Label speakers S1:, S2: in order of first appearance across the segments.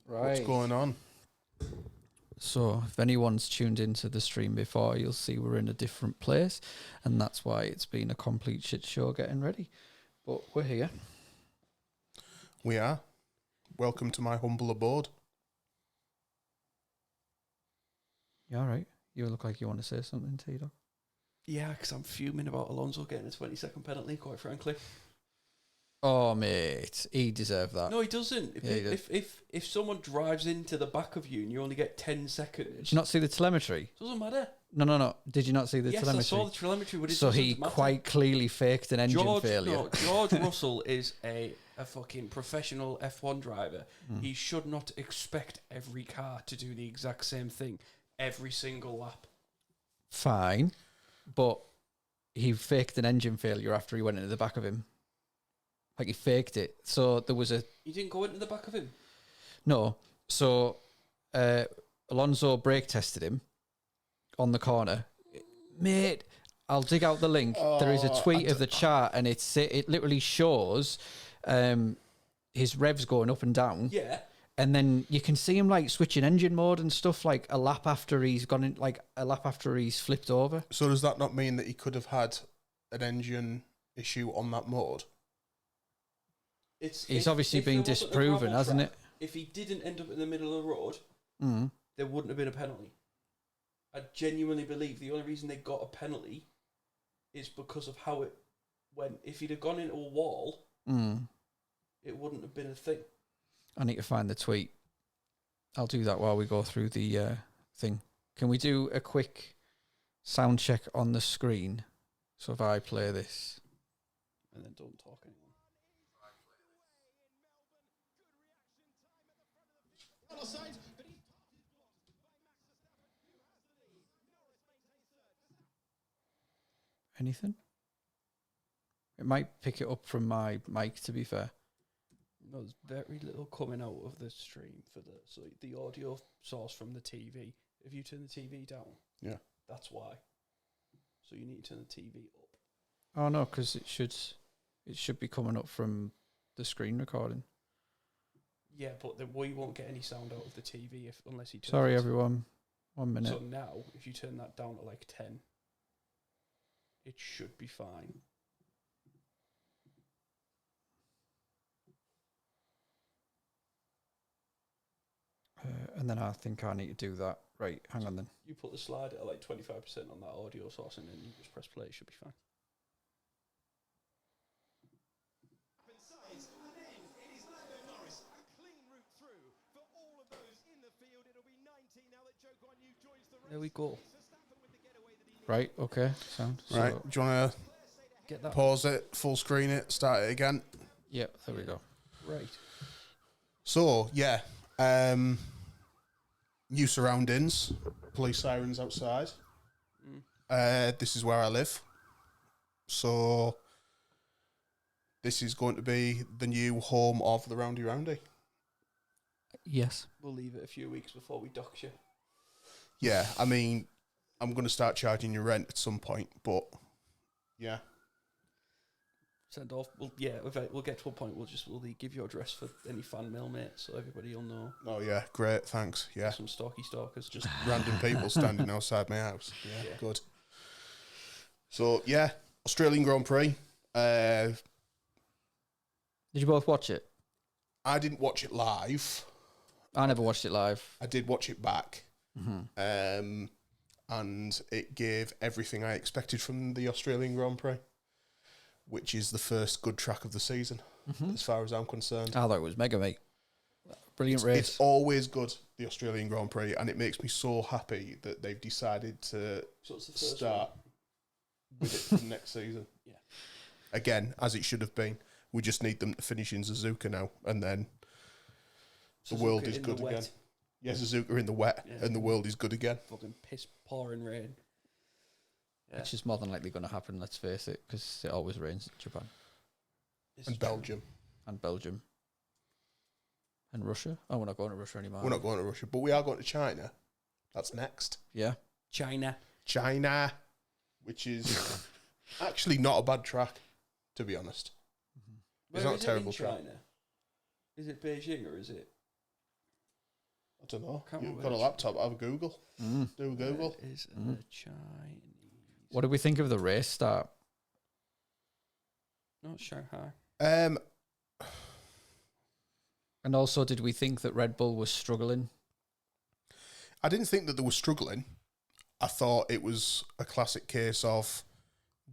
S1: What's going on?
S2: So, if anyone's tuned into the stream before, you'll see we're in a different place, and that's why it's been a complete shit show getting ready. But we're here.
S1: We are. Welcome to my humble abode.
S2: You all right? You look like you want to say something, T-Dog.
S3: Yeah, because I'm fuming about Alonso getting a 20-second penalty, quite frankly.
S2: Oh, mate, he deserved that.
S3: No, he doesn't. If someone drives into the back of you and you only get 10 seconds...
S2: Did you not see the telemetry?
S3: Doesn't matter.
S2: No. Did you not see the telemetry?
S3: Yes, I saw the telemetry, but it
S2: so
S3: doesn't
S2: he
S3: matter.
S2: quite clearly faked an engine failure.
S3: No, George Russell is a fucking professional F1 driver. He should not expect every car to do the exact same thing every single lap.
S2: Fine, but he faked an engine failure after he went into the back of him. Like, he faked it. So there was a...
S3: He didn't go into the back of him?
S2: No. So Alonso brake tested him on the corner. Mate, I'll dig out the link. There is a tweet of the chart, and it literally shows his revs going up and down.
S3: Yeah.
S2: And then you can see him, like, switching engine mode and stuff, like, a lap after he's gone in, like, a lap after he's flipped over.
S1: So does that not mean that he could have had an engine issue on that mode?
S2: It's obviously been disproven, hasn't it?
S3: If he didn't end up in the middle of the road, there wouldn't have been a penalty. I genuinely believe the only reason they got a penalty is because of how it went. If he'd have gone into a wall, it wouldn't have been a thing.
S2: I need to find the tweet. I'll do that while we go through the thing. Can we do a quick sound check on the screen? So if I play this.
S3: And then don't talk anymore.
S2: Anything? It might pick it up from my mic, to be fair.
S3: No, there's very little coming out of the stream for the audio source from the TV. If you turn the TV down, that's why. So you need to turn the TV up.
S2: Oh no, because it should be coming up from the screen recording.
S3: Yeah, but we won't get any sound out of the TV unless he turns.
S2: Sorry, everyone. 1 minute.
S3: So now, if you turn that down to like 10, it should be fine.
S2: And then I think I need to do that. Right, hang on then.
S3: You put the slide at like 25% on that audio source and then you just press play, it should be fine. There we go.
S2: Right, okay, sound.
S1: Right, do you want to
S3: get that?
S1: Pause it, full screen it, start it again?
S2: Yep, there we go.
S3: Right.
S1: So, yeah, new surroundings, police sirens outside. This is where I live. So, this is going to be the new home of the Roundy Roundy.
S2: Yes.
S3: We'll leave it a few weeks before we dox you.
S1: Yeah, I mean, I'm going to start charging you rent at some point, but yeah.
S3: Send off. We'll get to a point. We'll give your address for any fan mail, mate, so everybody will know.
S1: Oh yeah, great, thanks. Yeah,
S3: some stalkers,
S1: just random people standing outside my house. Yeah, good. So yeah, Australian Grand Prix.
S2: Did you both watch it?
S1: I didn't watch it live.
S2: I never watched it live.
S1: I did watch it back. And it gave everything I expected from the Australian Grand Prix, which is the first good track of the season, as far as I'm concerned.
S2: I thought it was mega, mate. Brilliant race.
S1: It's always good, the Australian Grand Prix, and it makes me so happy that they've decided to start with it from next season.
S3: Yeah.
S1: Again, as it should have been. We just need them to finish in Suzuka now, and then the world is good again. Yeah, Suzuka in the wet, and the world is good again.
S3: Fucking piss pouring rain.
S2: Yeah. Which is more than likely going to happen, let's face it, because it always rains in Japan.
S1: And Belgium.
S2: And Belgium. And Russia. Oh, we're not going to Russia anymore.
S1: We're not going to Russia, but we are going to China. That's next.
S2: Yeah.
S3: China,
S1: which is actually not a bad track, to be honest. It's not a terrible track.
S3: China? Is it Beijing or is it?
S1: don't know.
S3: Can't
S1: You've
S3: remember
S1: got a
S3: which-
S1: laptop, have a Google. Do a Google.
S3: Where is the Chinese?
S2: What do we think of the race start?
S3: Not Shanghai.
S2: And also, did we think that Red Bull was struggling?
S1: I didn't think that they were struggling. I thought it was a classic case of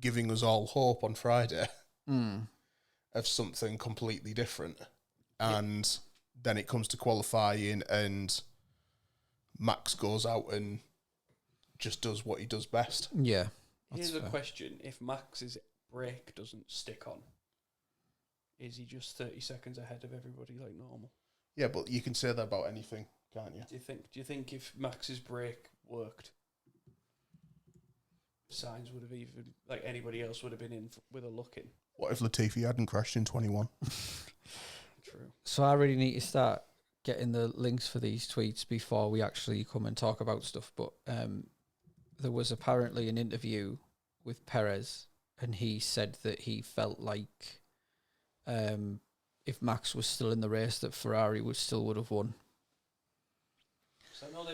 S1: giving us all hope on Friday of something completely different. And then it comes to qualifying and Max goes out and just does what he does best.
S2: Yeah.
S3: Here's a question. If Max's brake doesn't stick on, is he just 30 seconds ahead of everybody like normal?
S1: Yeah, but you can say that about anything, can't you?
S3: Do you think if Max's brake worked, Sainz would have even, like anybody else would have been in with a look in?
S1: What if Latifi hadn't crashed in 21?
S3: True.
S2: So I really need to start getting the links for these tweets before we actually come and talk about stuff. But there was apparently an interview with Perez, and he said that he felt like if Max was still in the race, that Ferrari would have won.
S3: So I know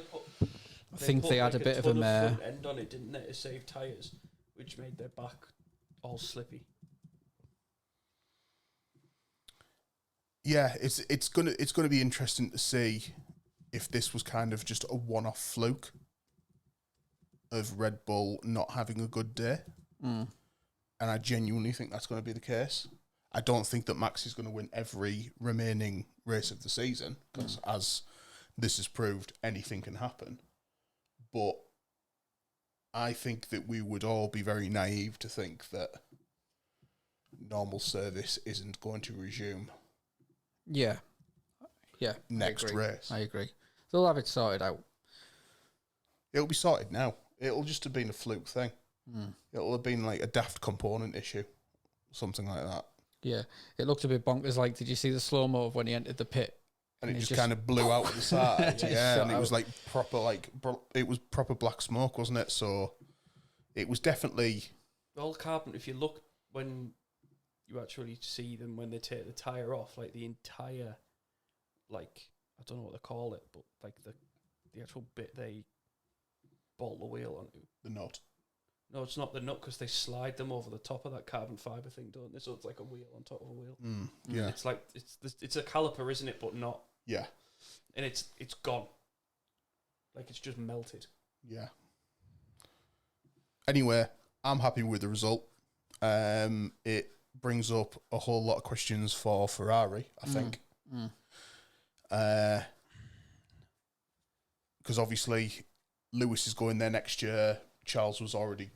S2: I think they had a bit of a mare.
S3: front end on it, didn't they, to save tyres, which made their back all slippy.
S1: Yeah, it's gonna be interesting to see if this was kind of just a one-off fluke of Red Bull not having a good day. And I genuinely think that's going to be the case. I don't think that Max is going to win every remaining race of the season, because as this has proved, anything can happen. But I think that we would all be very naive to think that normal service isn't going to resume
S2: Yeah.
S1: next race.
S2: I agree. They'll have it sorted out.
S1: It'll be sorted now. It'll just have been a fluke thing. It'll have been like a daft component issue, something like that.
S2: Yeah. It looked a bit bonkers. Like, did you see the slow-mo of when he entered the pit?
S1: And it just kind of blew out at the side. Yeah,
S2: shot
S1: and it was
S2: out.
S1: like it was proper black smoke, wasn't it? So it was definitely...
S3: All carbon, if you look when you actually see them when they take the tyre off, like the entire, like, I don't know what they call it, but like the actual bit they bolt the wheel onto.
S1: the nut.
S3: No, it's not the nut, because they slide them over the top of that carbon fibre thing, don't they? So it's like a wheel on top of a wheel.
S1: Yeah.
S3: It's like, it's a caliper, isn't it? But not.
S1: Yeah.
S3: And it's gone. Like, it's just melted.
S1: Yeah. Anyway, I'm happy with the result. It brings up a whole lot of questions for Ferrari, I think. Because obviously Lewis is going there next year. Charles was already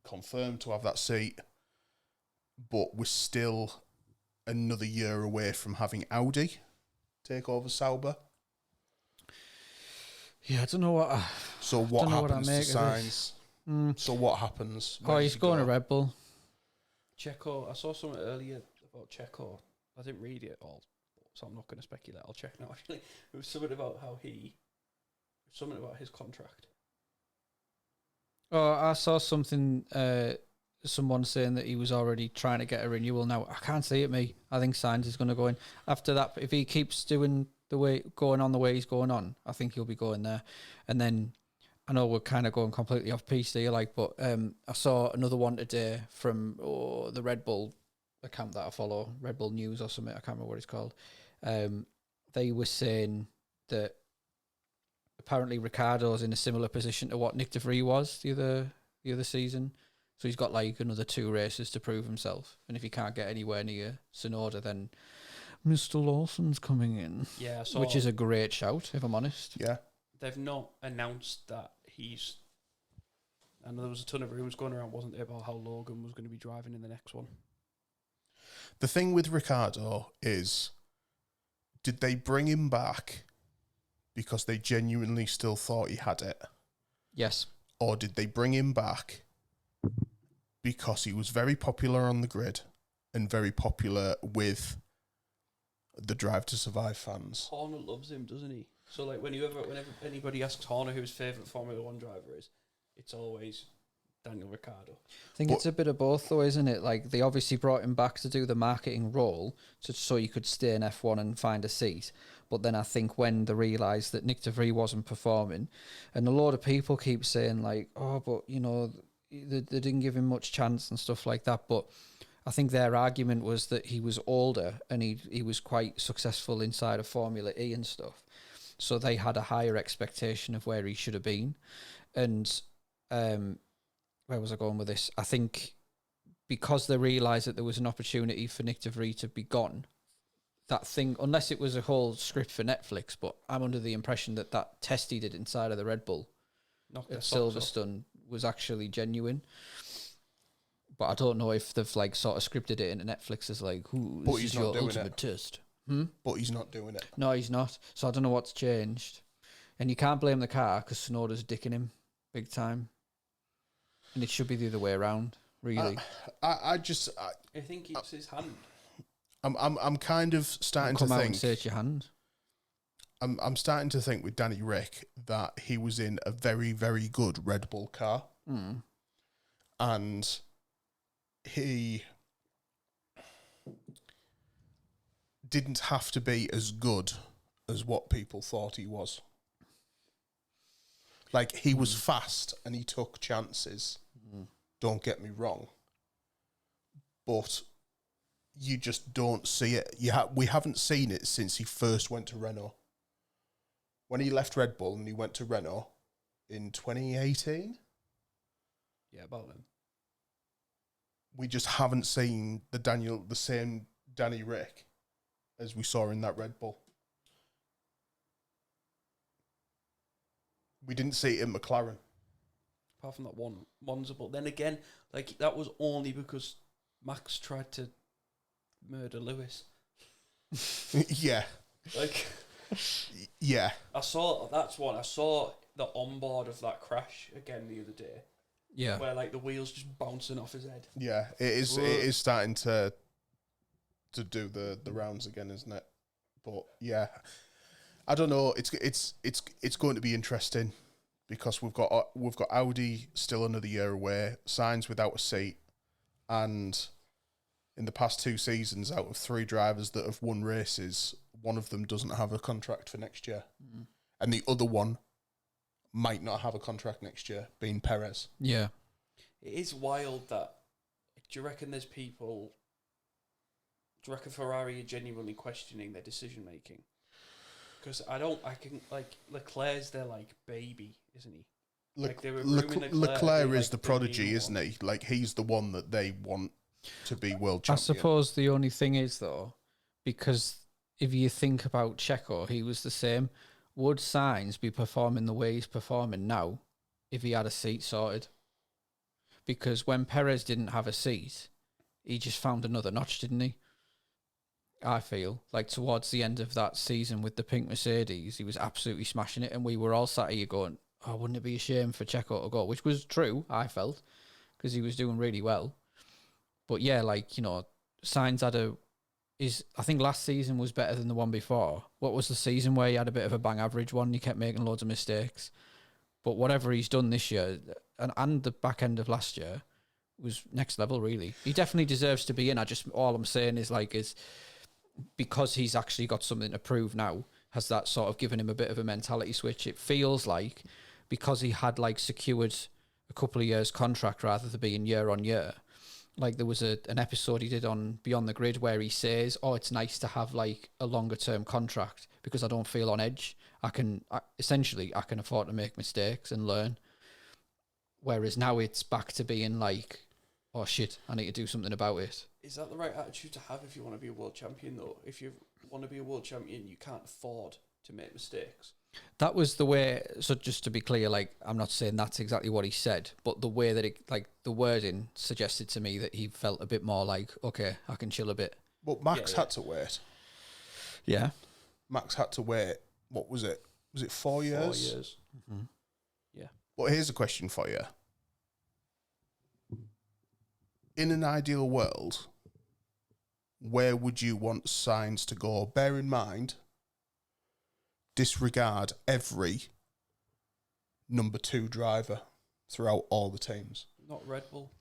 S1: confirmed to have that seat. But we're still another year away from having Audi take over Sauber.
S2: Yeah, I don't know what...
S1: So what
S2: don't know what I
S1: happens to
S2: make of
S1: Sainz?
S2: this.
S1: So what happens?
S2: Oh, he's going to Red Bull.
S3: Checo, I saw something earlier about Checo. I didn't read it all, so I'm not going to speculate. I'll check now, actually. It was something about something about his contract.
S2: Oh, I saw something, someone saying that he was already trying to get a renewal now. I can't see it, me. I think Sainz is going to go in. After that, if he keeps going on the way he's going on, I think he'll be going there. And then, I know we're kind of going completely off piece here, but I saw another one today from the Red Bull account that I follow, Red Bull News or something, I can't remember what it's called. They were saying that apparently Ricardo's in a similar position to what Nick De Vries was the other season. So he's got like another 2 races to prove himself. And if he can't get anywhere near Tsunoda, then Mr. Lawson's coming in.
S3: Yeah, so
S2: which is a great shout, if I'm honest.
S1: Yeah.
S3: they've not announced that he's. And there was a ton of rumours going around, wasn't there, about how Logan was going to be driving in the next one.
S1: The thing with Ricardo is, did they bring him back because they genuinely still thought he had it?
S2: Yes.
S1: Or did they bring him back because he was very popular on the grid and very popular with the Drive to Survive fans?
S3: Horner loves him, doesn't he? So, like, whenever anybody asks Horner who his favourite Formula One driver is, it's always Daniel Ricciardo.
S2: I think it's a bit of both, though, isn't it? Like, they obviously brought him back to do the marketing role so you could stay in F1 and find a seat. But then I think when they realised that Nick de Vries wasn't performing, and a lot of people keep saying, like, oh, but, you know, they didn't give him much chance and stuff like that. But I think their argument was that he was older and he was quite successful inside of Formula E and stuff. So they had a higher expectation of where he should have been. And where was I going with this? I think because they realised that there was an opportunity for Nick de Vries to be gone, that thing, unless it was a whole script for Netflix, but I'm under the impression that that test he did inside of the Red Bull at Silverstone was actually genuine. But I don't know if they've like sort of scripted it into Netflix as like, this is your ultimate test.
S1: But he's not doing it.
S2: No, he's not. So I don't know what's changed. And you can't blame the car because Tsunoda's dicking him big time. And it should be the other way around, really.
S1: I
S3: think it's his hand.
S1: I'm kind of starting to
S2: Come out
S1: think.
S2: and say it's your hand.
S1: I'm starting to think with Danny Rick that he was in a very, very good Red Bull car. And he didn't have to be as good as what people thought he was. Like, he was fast and he took chances. Don't get me wrong. But you just don't see it. We haven't seen it since he first went to Renault. When he left Red Bull and he went to Renault in 2018.
S3: Yeah, about them.
S1: We just haven't seen the same Danny Rick as we saw in that Red Bull. We didn't see it in McLaren.
S3: Apart from that one Monza, but then again, like that was only because Max tried to murder Lewis.
S1: Yeah.
S3: Like,
S1: yeah.
S3: I saw the onboard of that crash again the other day.
S2: Yeah.
S3: Where like the wheels just bouncing off his head.
S1: Yeah, it is. It is starting to do the rounds again, isn't it? But yeah, I don't know. It's going to be interesting because we've got Audi still another year away, Sainz without a seat, and in the past 2 seasons, out of 3 drivers that have won races, one of them doesn't have a contract for next year, and the other one might not have a contract next year, being Perez.
S2: Yeah.
S3: It is wild that. Do you reckon there's people? Do you reckon Ferrari are genuinely questioning their decision making? Because Leclerc's their like baby, isn't he?
S1: Leclerc is the prodigy, isn't he? Like, he's the one that they want to be world champion.
S2: I suppose the only thing is, though, because if you think about Checo, he was the same. Would Sainz be performing the way he's performing now if he had a seat sorted? Because when Perez didn't have a seat, he just found another notch, didn't he? I feel like towards the end of that season with the pink Mercedes, he was absolutely smashing it, and we were all sat here going, oh, wouldn't it be a shame for Checo to go? Which was true, I felt, because he was doing really well. But yeah, like, you know, Sainz had I think last season was better than the one before. What was the season where he had a bit of a bang average one? He kept making loads of mistakes. But whatever he's done this year, and the back end of last year, was next level, really. He definitely deserves to be in. All I'm saying is because he's actually got something to prove now, has that sort of given him a bit of a mentality switch. It feels like because he had like secured a couple of years contract rather than being year on year. Like there was an episode he did on Beyond the Grid where he says, oh, it's nice to have like a longer term contract because I don't feel on edge. I can afford to make mistakes and learn. Whereas now it's back to being like, oh shit, I need to do something about it.
S3: Is that the right attitude to have if you want to be a world champion, though? If you want to be a world champion, you can't afford to make mistakes.
S2: That was the way. So just to be clear, like I'm not saying that's exactly what he said, but the way that the wording suggested to me that he felt a bit more like, okay, I can chill a bit.
S1: But Max had to wait.
S2: Yeah,
S1: Max had to wait. What was it? Was it 4 years?
S3: 4 years.
S2: Mm-hmm.
S3: Yeah.
S1: Well, here's a question for you. In an ideal world, where would you want Sainz to go? Bear in mind, disregard every number 2 driver throughout all the teams.
S3: Not Red Bull.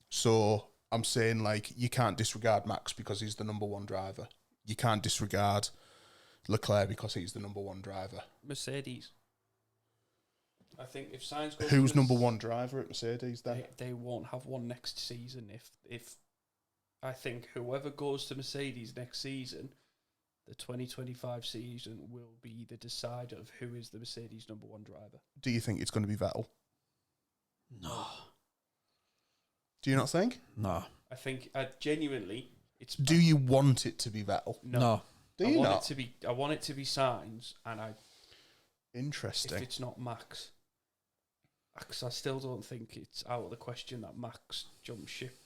S1: So I'm saying, like, you can't disregard Max because he's the number one driver. You can't disregard Leclerc because he's the number one driver.
S3: Mercedes. I think if Sainz goes...
S1: Who's number one driver at Mercedes then?
S3: They won't have one next season. If I think whoever goes to Mercedes next season, the 2025 season will be the decider of who is the Mercedes number one driver.
S1: Do you think it's going to be Vettel?
S2: No.
S1: Do you not think?
S2: No.
S3: I think genuinely it's...
S1: Do you want it to be Vettel?
S2: No.
S1: Do you not?
S3: I want it to be Sainz, and
S1: Interesting.
S3: if it's not Max, because I still don't think it's out of the question that Max jumps ship.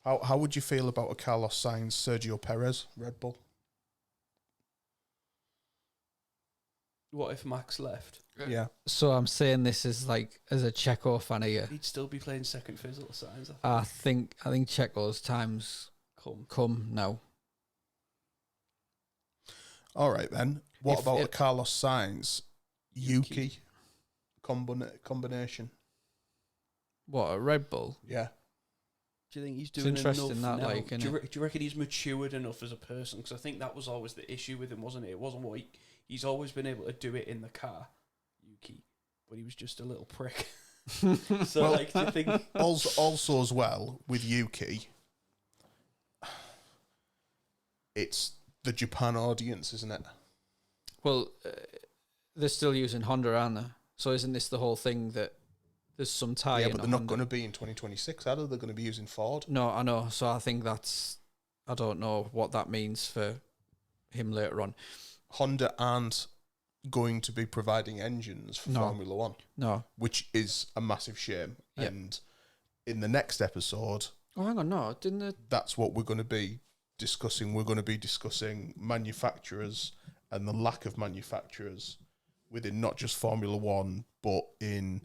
S1: How would you feel about a Carlos Sainz, Sergio Perez, Red Bull?
S3: What if Max left?
S1: Yeah.
S2: So I'm saying this is like as a Checo fan here.
S3: He'd still be playing second fiddle at Sainz.
S2: I think Checo's time's come now.
S1: All right then. What
S2: If
S1: about
S2: it-
S1: the Carlos Sainz Yuki combination?
S2: What, a Red Bull?
S1: Yeah.
S3: Do you think he's
S2: It's
S3: doing
S2: interesting
S3: enough
S2: that,
S3: now?
S2: like,
S3: do
S2: innit?
S3: you reckon he's matured enough as a person? Because I think that was always the issue with him, wasn't it? It wasn't what he's always been able to do it in the car, Yuki, but he was just a little prick. So,
S1: Well,
S3: like, do you think...
S1: Also as well with Yuki, it's the Japan audience, isn't it?
S2: Well, they're still using Honda, aren't they? So isn't this the whole thing that there's some tie
S1: Yeah,
S2: in?
S1: but they're not going to be in 2026, are they? They're going to be using Ford.
S2: No, I know. So I think I don't know what that means for him later on.
S1: Honda aren't going to be providing engines for
S2: No.
S1: Formula One,
S2: No.
S1: which is a massive shame.
S2: Yeah.
S1: And in the next episode,
S2: Oh, hang on. No, didn't they?
S1: that's what we're going to be discussing. We're going to be discussing manufacturers and the lack of manufacturers within not just Formula One, but in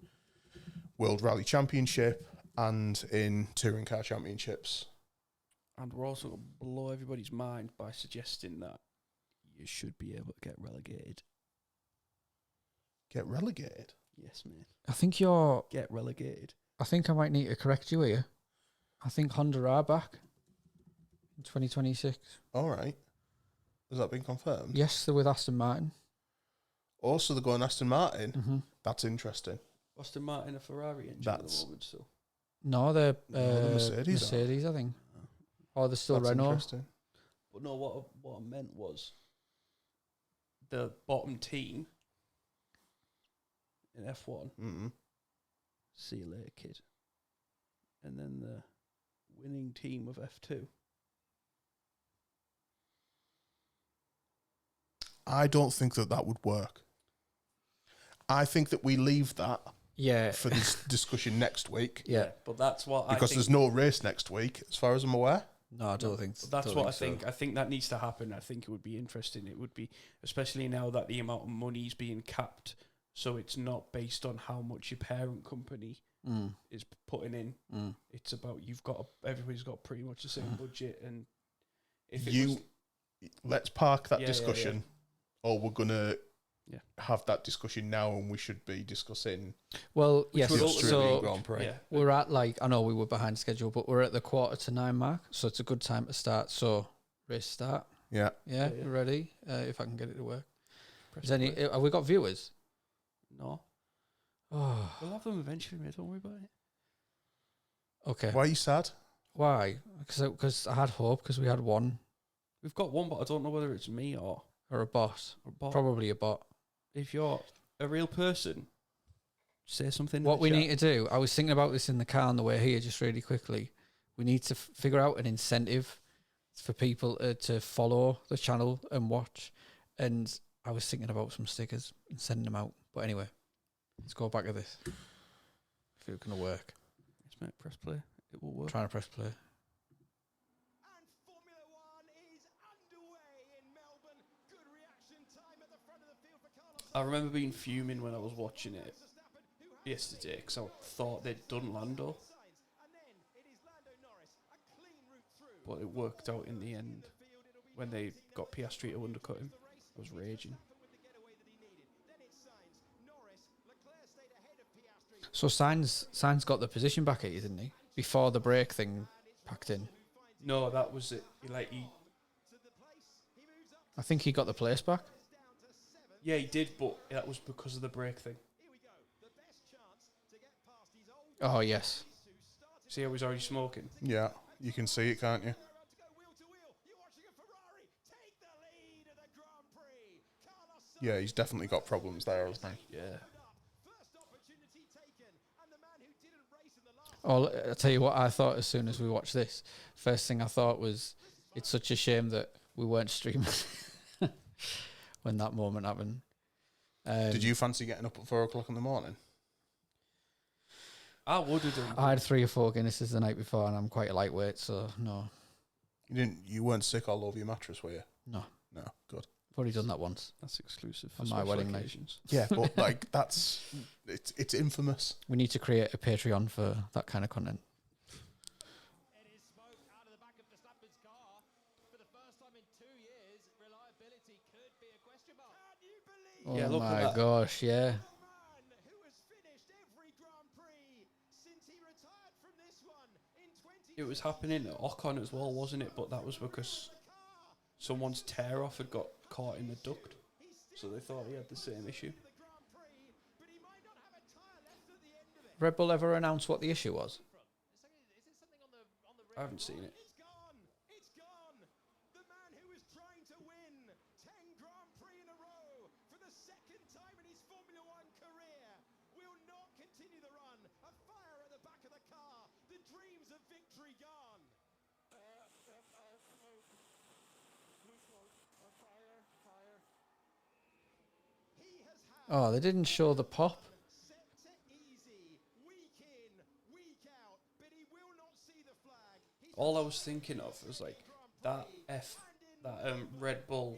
S1: World Rally Championship and in Touring Car Championships.
S3: And we're also going to blow everybody's mind by suggesting that you should be able to get relegated.
S1: Get relegated?
S3: Yes, mate.
S2: I think you're.
S3: Get relegated.
S2: I think I might need to correct you here. I think Honda are back in 2026.
S1: All right. Has that been confirmed?
S2: Yes, they're with Aston Martin.
S1: Also, they're going Aston Martin.
S2: Mm-hmm.
S1: That's interesting.
S3: Aston Martin a Ferrari engine
S1: That's-
S3: at the moment, so...
S2: No, they're
S1: No, the Mercedes
S2: Mercedes, I think. Or they're still
S1: That's
S2: Renault.
S1: interesting.
S3: But no, what I meant was the bottom team in F1,
S1: Mm-hmm.
S3: see you later, kid. And then the winning team of F2.
S1: I don't think that would work. I think that we leave that
S2: Yeah.
S1: for this discussion next week
S2: Yeah.
S3: But that's what
S1: because
S3: I think.
S1: there's no race next week, as far as I'm aware.
S2: No, I don't think.
S3: But that's
S2: don't
S3: what I
S2: so.
S3: think. I think that needs to happen. I think it would be interesting. It would be, especially now that the amount of money is being capped, so it's not based on how much your parent company
S2: Mm.
S3: is putting in.
S2: Mm.
S3: It's about everybody's got pretty much the same budget, and if it
S1: You
S3: was,
S1: let's park that
S3: Yeah, yeah,
S1: discussion, or we're gonna
S3: Yeah.
S1: have that discussion now, and we should be discussing
S2: Well, yes.
S3: would
S1: the
S3: ultimately-
S1: Australian
S2: So
S1: Grand Prix.
S3: yeah,
S2: we're at I know we were behind schedule, but we're at the 8:45 mark, so it's a good time to start. So race start.
S1: Yeah.
S2: Yeah,
S3: Yeah.
S2: we're ready. If I can get it to work.
S3: press
S2: Is any?
S3: play.
S2: Have we got viewers?
S3: No,
S2: Oh,
S3: we'll have them eventually, mate. Don't worry about it.
S2: okay.
S1: Why are you sad?
S2: Why? Because I had hope because we had one
S3: We've got one, but I don't know whether it's me or
S2: or a bot.
S3: bot.
S2: Probably a bot.
S3: If you're a real person, say something.
S2: What we need to do, I was thinking about this in the car on the way here, just really quickly. We need to figure out an incentive for people to follow the channel and watch. And I was thinking about some stickers and sending them out. But anyway, let's go back to this. If it's going to work.
S3: Yes, mate. Press play. It will work.
S2: Trying to press play.
S4: And Formula One is underway in Melbourne. Good reaction time at the front of the field for Carlos
S3: I remember being fuming when I was watching it yesterday because I thought they'd done Lando,
S4: Sainz. And then it is Lando Norris. A clean route through.
S3: but it worked out in the end when they got Piastri to undercut him. I was raging.
S4: With the getaway that he needed. Then it's Sainz, Norris, Leclerc stayed ahead of Piastri.
S2: So Sainz got the position back at you, didn't he? Before the brake thing packed in.
S3: No, that was it.
S2: I think he got the place back.
S3: Yeah, he did, but that was because of the brake thing.
S2: Oh, yes.
S3: See how he's already smoking?
S1: Yeah, you can see it, can't you? Yeah, he's definitely got problems there, hasn't he?
S3: Yeah.
S2: Oh, I'll tell you what I thought as soon as we watched this. First thing I thought was, it's such a shame that we weren't streaming when that moment happened.
S1: Did you fancy getting up at 4 o'clock in the morning?
S3: I would have done.
S2: I had 3 or 4 Guinnesses the night before, and I'm quite a lightweight, so no.
S1: You weren't sick all over your mattress, were you?
S2: No.
S1: No, good.
S2: I've already done that once.
S3: That's exclusive for
S2: On my
S3: special
S2: wedding night.
S3: occasions.
S1: Yeah, but like it's infamous.
S2: We need to create a Patreon for that kind of content.
S4: It is smoke out of the back of Verstappen's car. For the first time in 2 years, reliability could be a question mark. Can you believe
S2: Oh
S3: Yeah, look at
S2: my
S3: that.
S2: gosh, yeah.
S4: the man who has finished every Grand Prix since he retired from this one in 20?
S3: It was happening at Ocon as well, wasn't it? But that was because someone's tear off had got caught in the duct. So they thought he had the same issue.
S4: The Grand Prix, but he might not have a tyre left at the end of it.
S2: Red Bull ever announced what the issue was?
S4: Is it something on the
S3: I haven't seen it.
S4: It's gone. It's gone. The man who was trying to win 10 Grand Prix in a row for the second time in his Formula One career will not continue the run. A fire at the back of the car. The dreams of victory gone. He has had
S2: Oh, they didn't show the pop.
S4: set to easy week in, week out, but he will not see the flag. He's
S3: All I was thinking of was like that Red Bull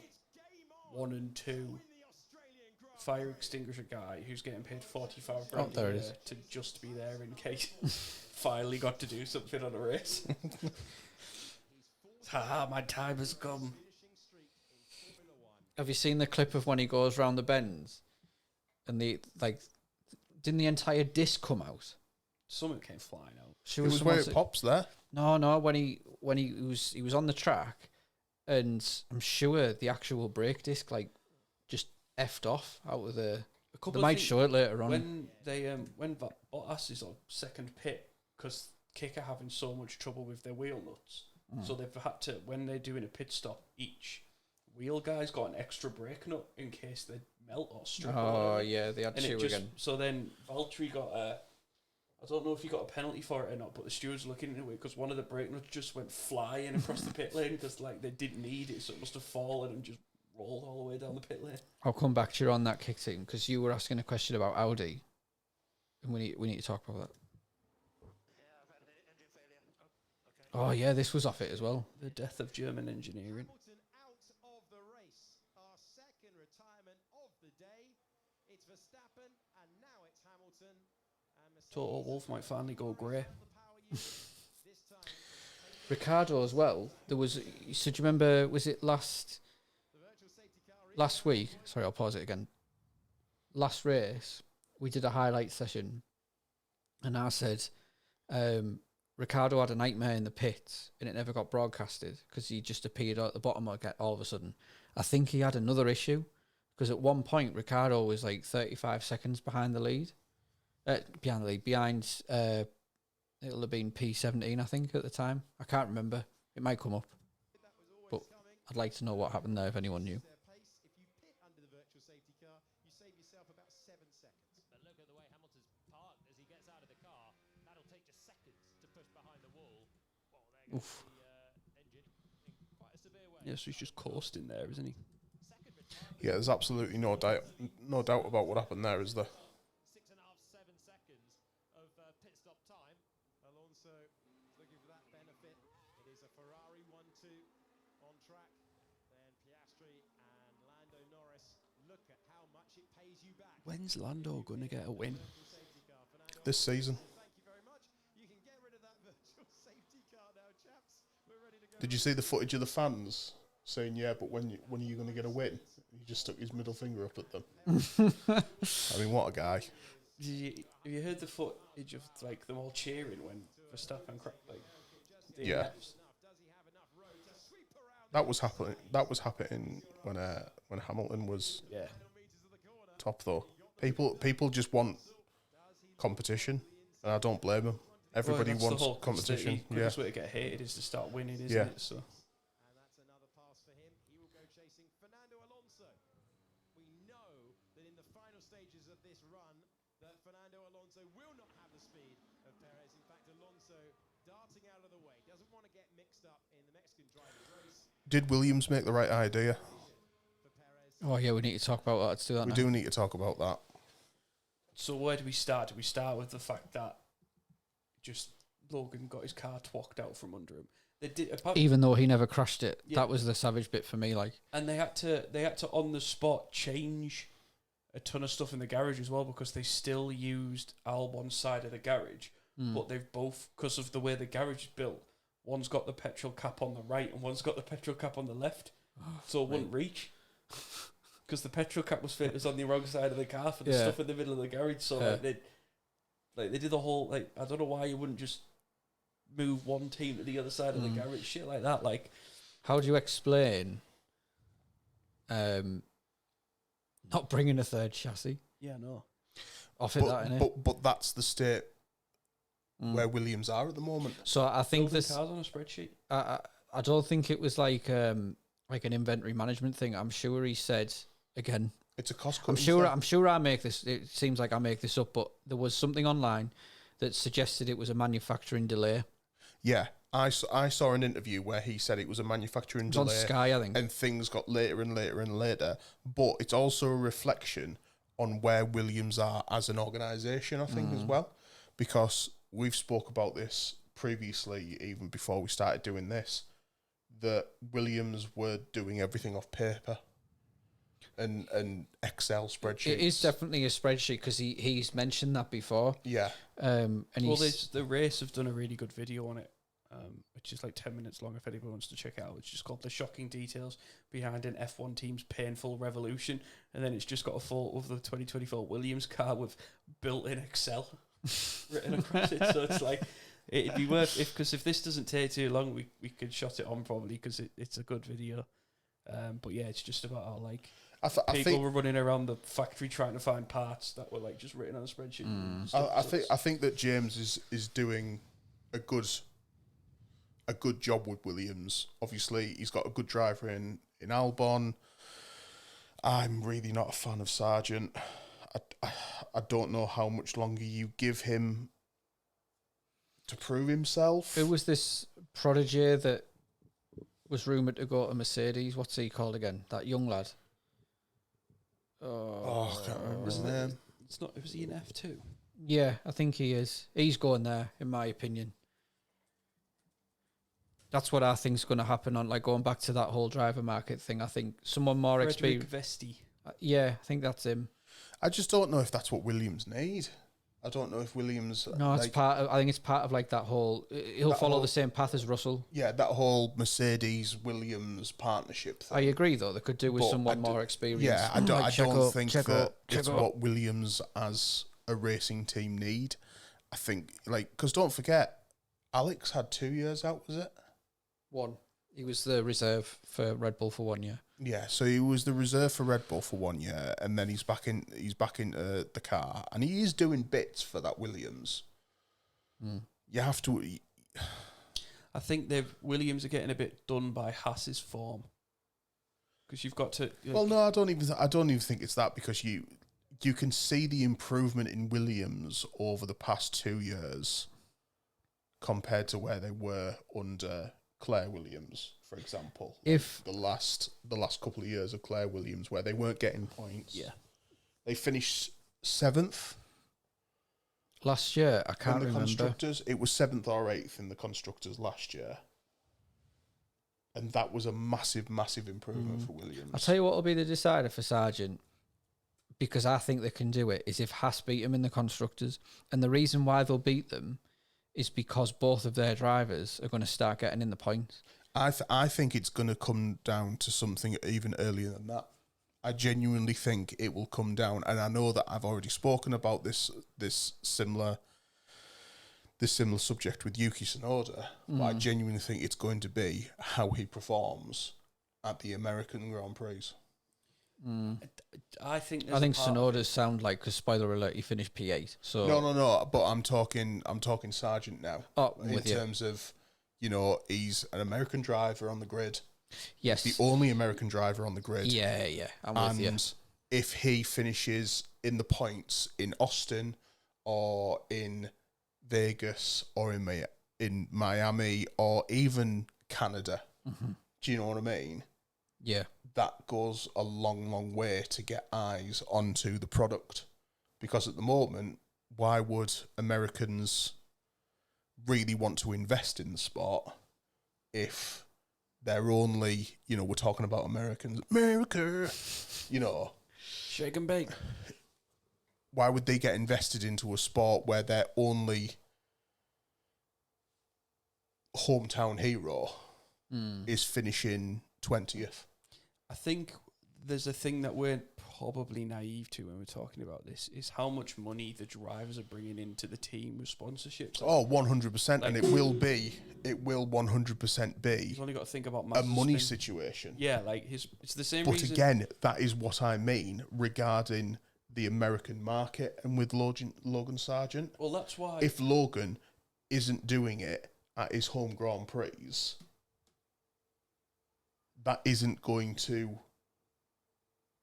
S3: 1 and 2
S4: the Australian Grand
S3: fire extinguisher guy who's getting paid 45
S2: Oh,
S3: grand
S2: there
S3: a
S2: it
S3: year
S2: is.
S3: to just be there in case finally got to do something on a race. Haha, my time has come.
S2: Have you seen the clip of when he goes round the bends? And didn't the entire disc come out?
S3: Something came flying out.
S2: She
S1: It was
S2: the
S1: where
S2: ones
S1: it
S2: that-
S1: pops there.
S2: No, when he was on the track, and I'm sure the actual brake disc just effed off out of the.
S3: A couple
S2: They
S3: of
S2: might
S3: things-
S2: show it later on.
S3: when they when Bottas is on second pit because Kick are having so much trouble with their wheel nuts, so they've had to, when they're doing a pit stop, each wheel guy's got an extra brake nut in case they melt or strip. or
S2: Oh
S3: whatever.
S2: yeah, they had
S3: And
S2: two
S3: it just
S2: again.
S3: so then Valtteri got a. I don't know if he got a penalty for it or not, but the stewards looking into it because one of the brake nuts just went flying across the pit lane because they didn't need it, so it must have fallen and just rolled all the way down the pit lane.
S2: I'll come back to you on that kick team because you were asking a question about Audi, and we need to talk about that. Oh yeah, this was off it as well.
S3: The death of German engineering.
S4: Hamilton out of the race. Our second retirement of the day. It's Verstappen and now it's Hamilton. And Mercedes
S3: Total Wolf might finally go grey.
S4: the power unit. This time
S2: Ricardo as well. There was. So do you remember? Was it last week? Sorry, I'll pause it again. Last race, we did a highlight session, and I said, Ricardo had a nightmare in the pits, and it never got broadcasted because he just appeared at the bottom all of a sudden. I think he had another issue because at one point Ricardo was 35 seconds behind the lead. Behind. It'll have been P17, I think, at the time. I can't remember. It might come up. But I'd like to know what happened there if anyone knew.
S4: their pace. If you pit under the virtual safety car, you save yourself about 7 seconds.
S5: But look at the way Hamilton's parked as he gets out of the car. That'll take just seconds to push behind the wall. Well, there goes
S2: Oof.
S5: the engine in quite a severe way.
S3: Yeah, so he's just coasting there, isn't he?
S5: Second retirement,
S1: Yeah, there's absolutely no doubt about what happened there, is there?
S5: 6.5, 7 seconds of pit stop time.
S4: Alonso looking for that benefit. It is a Ferrari 1-2 on track. Then Piastri and Lando Norris. Look at how much it pays you back.
S3: When's Lando gonna get a win?
S4: Virtual safety car. Fernando
S1: This season.
S4: Thank you very much. You can get rid of that virtual safety car now, chaps. We're ready to go.
S1: Did you see the footage of the fans saying, "Yeah, but when are you going to get a win?" He just stuck his middle finger up at them. I mean, what a guy!
S3: Have you heard the footage of like them all cheering when Verstappen like the
S1: Yeah.
S3: DNFs?
S1: That was happening. That was happening when Hamilton was
S3: Yeah.
S1: top, though. People just want competition, and I don't blame them. Everybody
S3: Well, that's the
S1: wants
S3: whole-
S1: competition.
S3: The quickest way to get hated is to start winning, isn't
S1: Yeah.
S3: it? So
S4: And that's another pass for him. He will go chasing Fernando Alonso. We know that in the final stages of this run, that Fernando Alonso will not have the speed of Perez. In fact, Alonso darting out of the way, doesn't want to get mixed up in the Mexican drivers' race
S1: Did Williams make the right idea?
S4: for Perez.
S2: Oh yeah, we need to talk about that. Let's do that
S1: We
S2: now.
S1: do need to talk about that.
S3: So where do we start? Do we start with the fact that just Logan got his car twacked out from under him? They did,
S2: Even though he never crashed it,
S3: Yeah.
S2: that was the savage bit for me. Like,
S3: and they had to on the spot change a ton of stuff in the garage as well because they still used Albon's side of the garage, but they've both, because of the way the garage is built, one's got the petrol cap on the right and one's got the petrol cap on the left, so it wouldn't reach. Because the petrol cap was on the wrong side of the car for the
S2: Yeah.
S3: stuff in the middle of the garage, so they did the whole I don't know why you wouldn't just move one team to the other side of the garage, shit like that. Like,
S2: how do you explain not bringing a third chassis
S3: yeah, no,
S2: off it? That innit?
S1: But that's the state where Williams are at the moment.
S2: So I think
S3: building
S2: this.
S3: cars on a spreadsheet.
S2: I don't think it was like an inventory management thing. I'm sure he said again.
S1: It's a cost
S2: I'm
S1: cutting
S2: sure.
S1: thing.
S2: I'm sure I make this. It seems like I make this up, but there was something online that suggested it was a manufacturing delay.
S1: Yeah, I saw an interview where he said it was a manufacturing
S2: It's on
S1: delay,
S2: Sky, I think.
S1: and things got later and later and later. But it's also a reflection on where Williams are as an organisation, I think, as well, because we've spoke about this previously, even before we started doing this, that Williams were doing everything off paper and Excel spreadsheets.
S2: It is definitely a spreadsheet because he's mentioned that before.
S1: Yeah.
S2: And he's
S3: The race have done a really good video on it, which is like 10 minutes long if anyone wants to check it out. It's just called The Shocking Details Behind an F1 Team's Painful Revolution. And then it's just got a photo of the 2024 Williams car with built-in Excel written across it. So it's like, it'd be worth, because if this doesn't take too long, we could shot it on probably because it's a good video. But yeah, it's just about how like
S1: I
S3: people
S1: think
S3: were running around the factory trying to find parts that were like just written on a spreadsheet. and stuff.
S1: I think that James is doing a good job with Williams. Obviously, he's got a good driver in Albon. I'm really not a fan of Sargent. I don't know how much longer you give him to prove himself.
S2: who was this prodigy that was rumoured to go to Mercedes? What's he called again? That young lad.
S1: Oh, I can't remember his name.
S3: It's not. Was he in F2?
S2: Yeah, I think he is. He's going there, in my opinion. That's what I think's going to happen on, like, going back to that whole driver market thing. I think someone more
S3: Frederick
S2: experienced.
S3: Vesti.
S2: Yeah, I think that's him.
S1: I just don't know if that's what Williams need. I don't know if Williams.
S2: No, it's
S1: like,
S2: part of. I think it's part of like that whole. He'll
S1: That
S2: follow
S1: whole-
S2: the same path as Russell.
S1: Yeah, that whole Mercedes Williams partnership thing.
S2: I agree, though. They could do with
S1: But
S2: someone
S1: I
S2: more
S1: do-
S2: experienced.
S1: Yeah, I don't.
S2: Like
S1: I don't think that
S2: Checo.
S1: it's what Williams as a racing team need. I think, like, because don't forget, Alex had 2 years out. Was it?
S2: One. He was the reserve for Red Bull for 1 year.
S1: Yeah, so he was the reserve for Red Bull for 1 year, and then he's back into the car, and he is doing bits for that Williams. You have to.
S3: I think Williams are getting a bit done by Haas's form because you've got to.
S1: Well, no, I don't even think it's that, because you can see the improvement in Williams over the past 2 years compared to where they were under Claire Williams, for example.
S2: If
S1: The last couple of years of Claire Williams, where they weren't getting points.
S3: Yeah.
S1: They finished 7th
S2: last year, I
S1: in
S2: can't
S1: the
S2: remember.
S1: constructors. It was 7th or 8th in the constructors last year. And that was a massive, massive improvement for Williams.
S2: I'll tell you what will be the decider for Sargent, because I think they can do it, is if Haas beat them in the constructors. And the reason why they'll beat them is because both of their drivers are going to start getting in the points.
S1: I think it's going to come down to something even earlier than that. I genuinely think it will come down, and I know that I've already spoken about this similar subject with Yuki Tsunoda, but I genuinely think it's going to be how he performs at the American Grand Prix.
S3: I think
S2: Tsunoda's sound like, because spoiler alert, he finished P8. So
S1: No, but I'm talking Sargent now.
S2: Oh,
S1: in terms of, he's an American driver on the grid.
S2: yes,
S1: The only American driver on the grid.
S2: yeah, I'm with you.
S1: And if he finishes in the points in Austin or in Vegas or in Miami or even Canada, do you know what I mean?
S2: Yeah,
S1: That goes a long, long way to get eyes onto the product. Because at the moment, why would Americans really want to invest in the sport if they're only, we're talking about Americans, America,
S3: shake and bake.
S1: why would they get invested into a sport where their only hometown hero is finishing 20th?
S3: I think there's a thing that we're probably naive to when we're talking about this, is how much money the drivers are bringing into the team with sponsorships.
S1: Oh, 100%, and it will 100% be
S3: You've only got to think about
S1: a money
S3: Mazepin.
S1: situation.
S3: Yeah, like it's the same
S1: But
S3: reason.
S1: again, that is what I mean regarding the American market and with Logan Sargent.
S3: Well, that's why.
S1: If Logan isn't doing it at his home Grand Prix, that isn't going to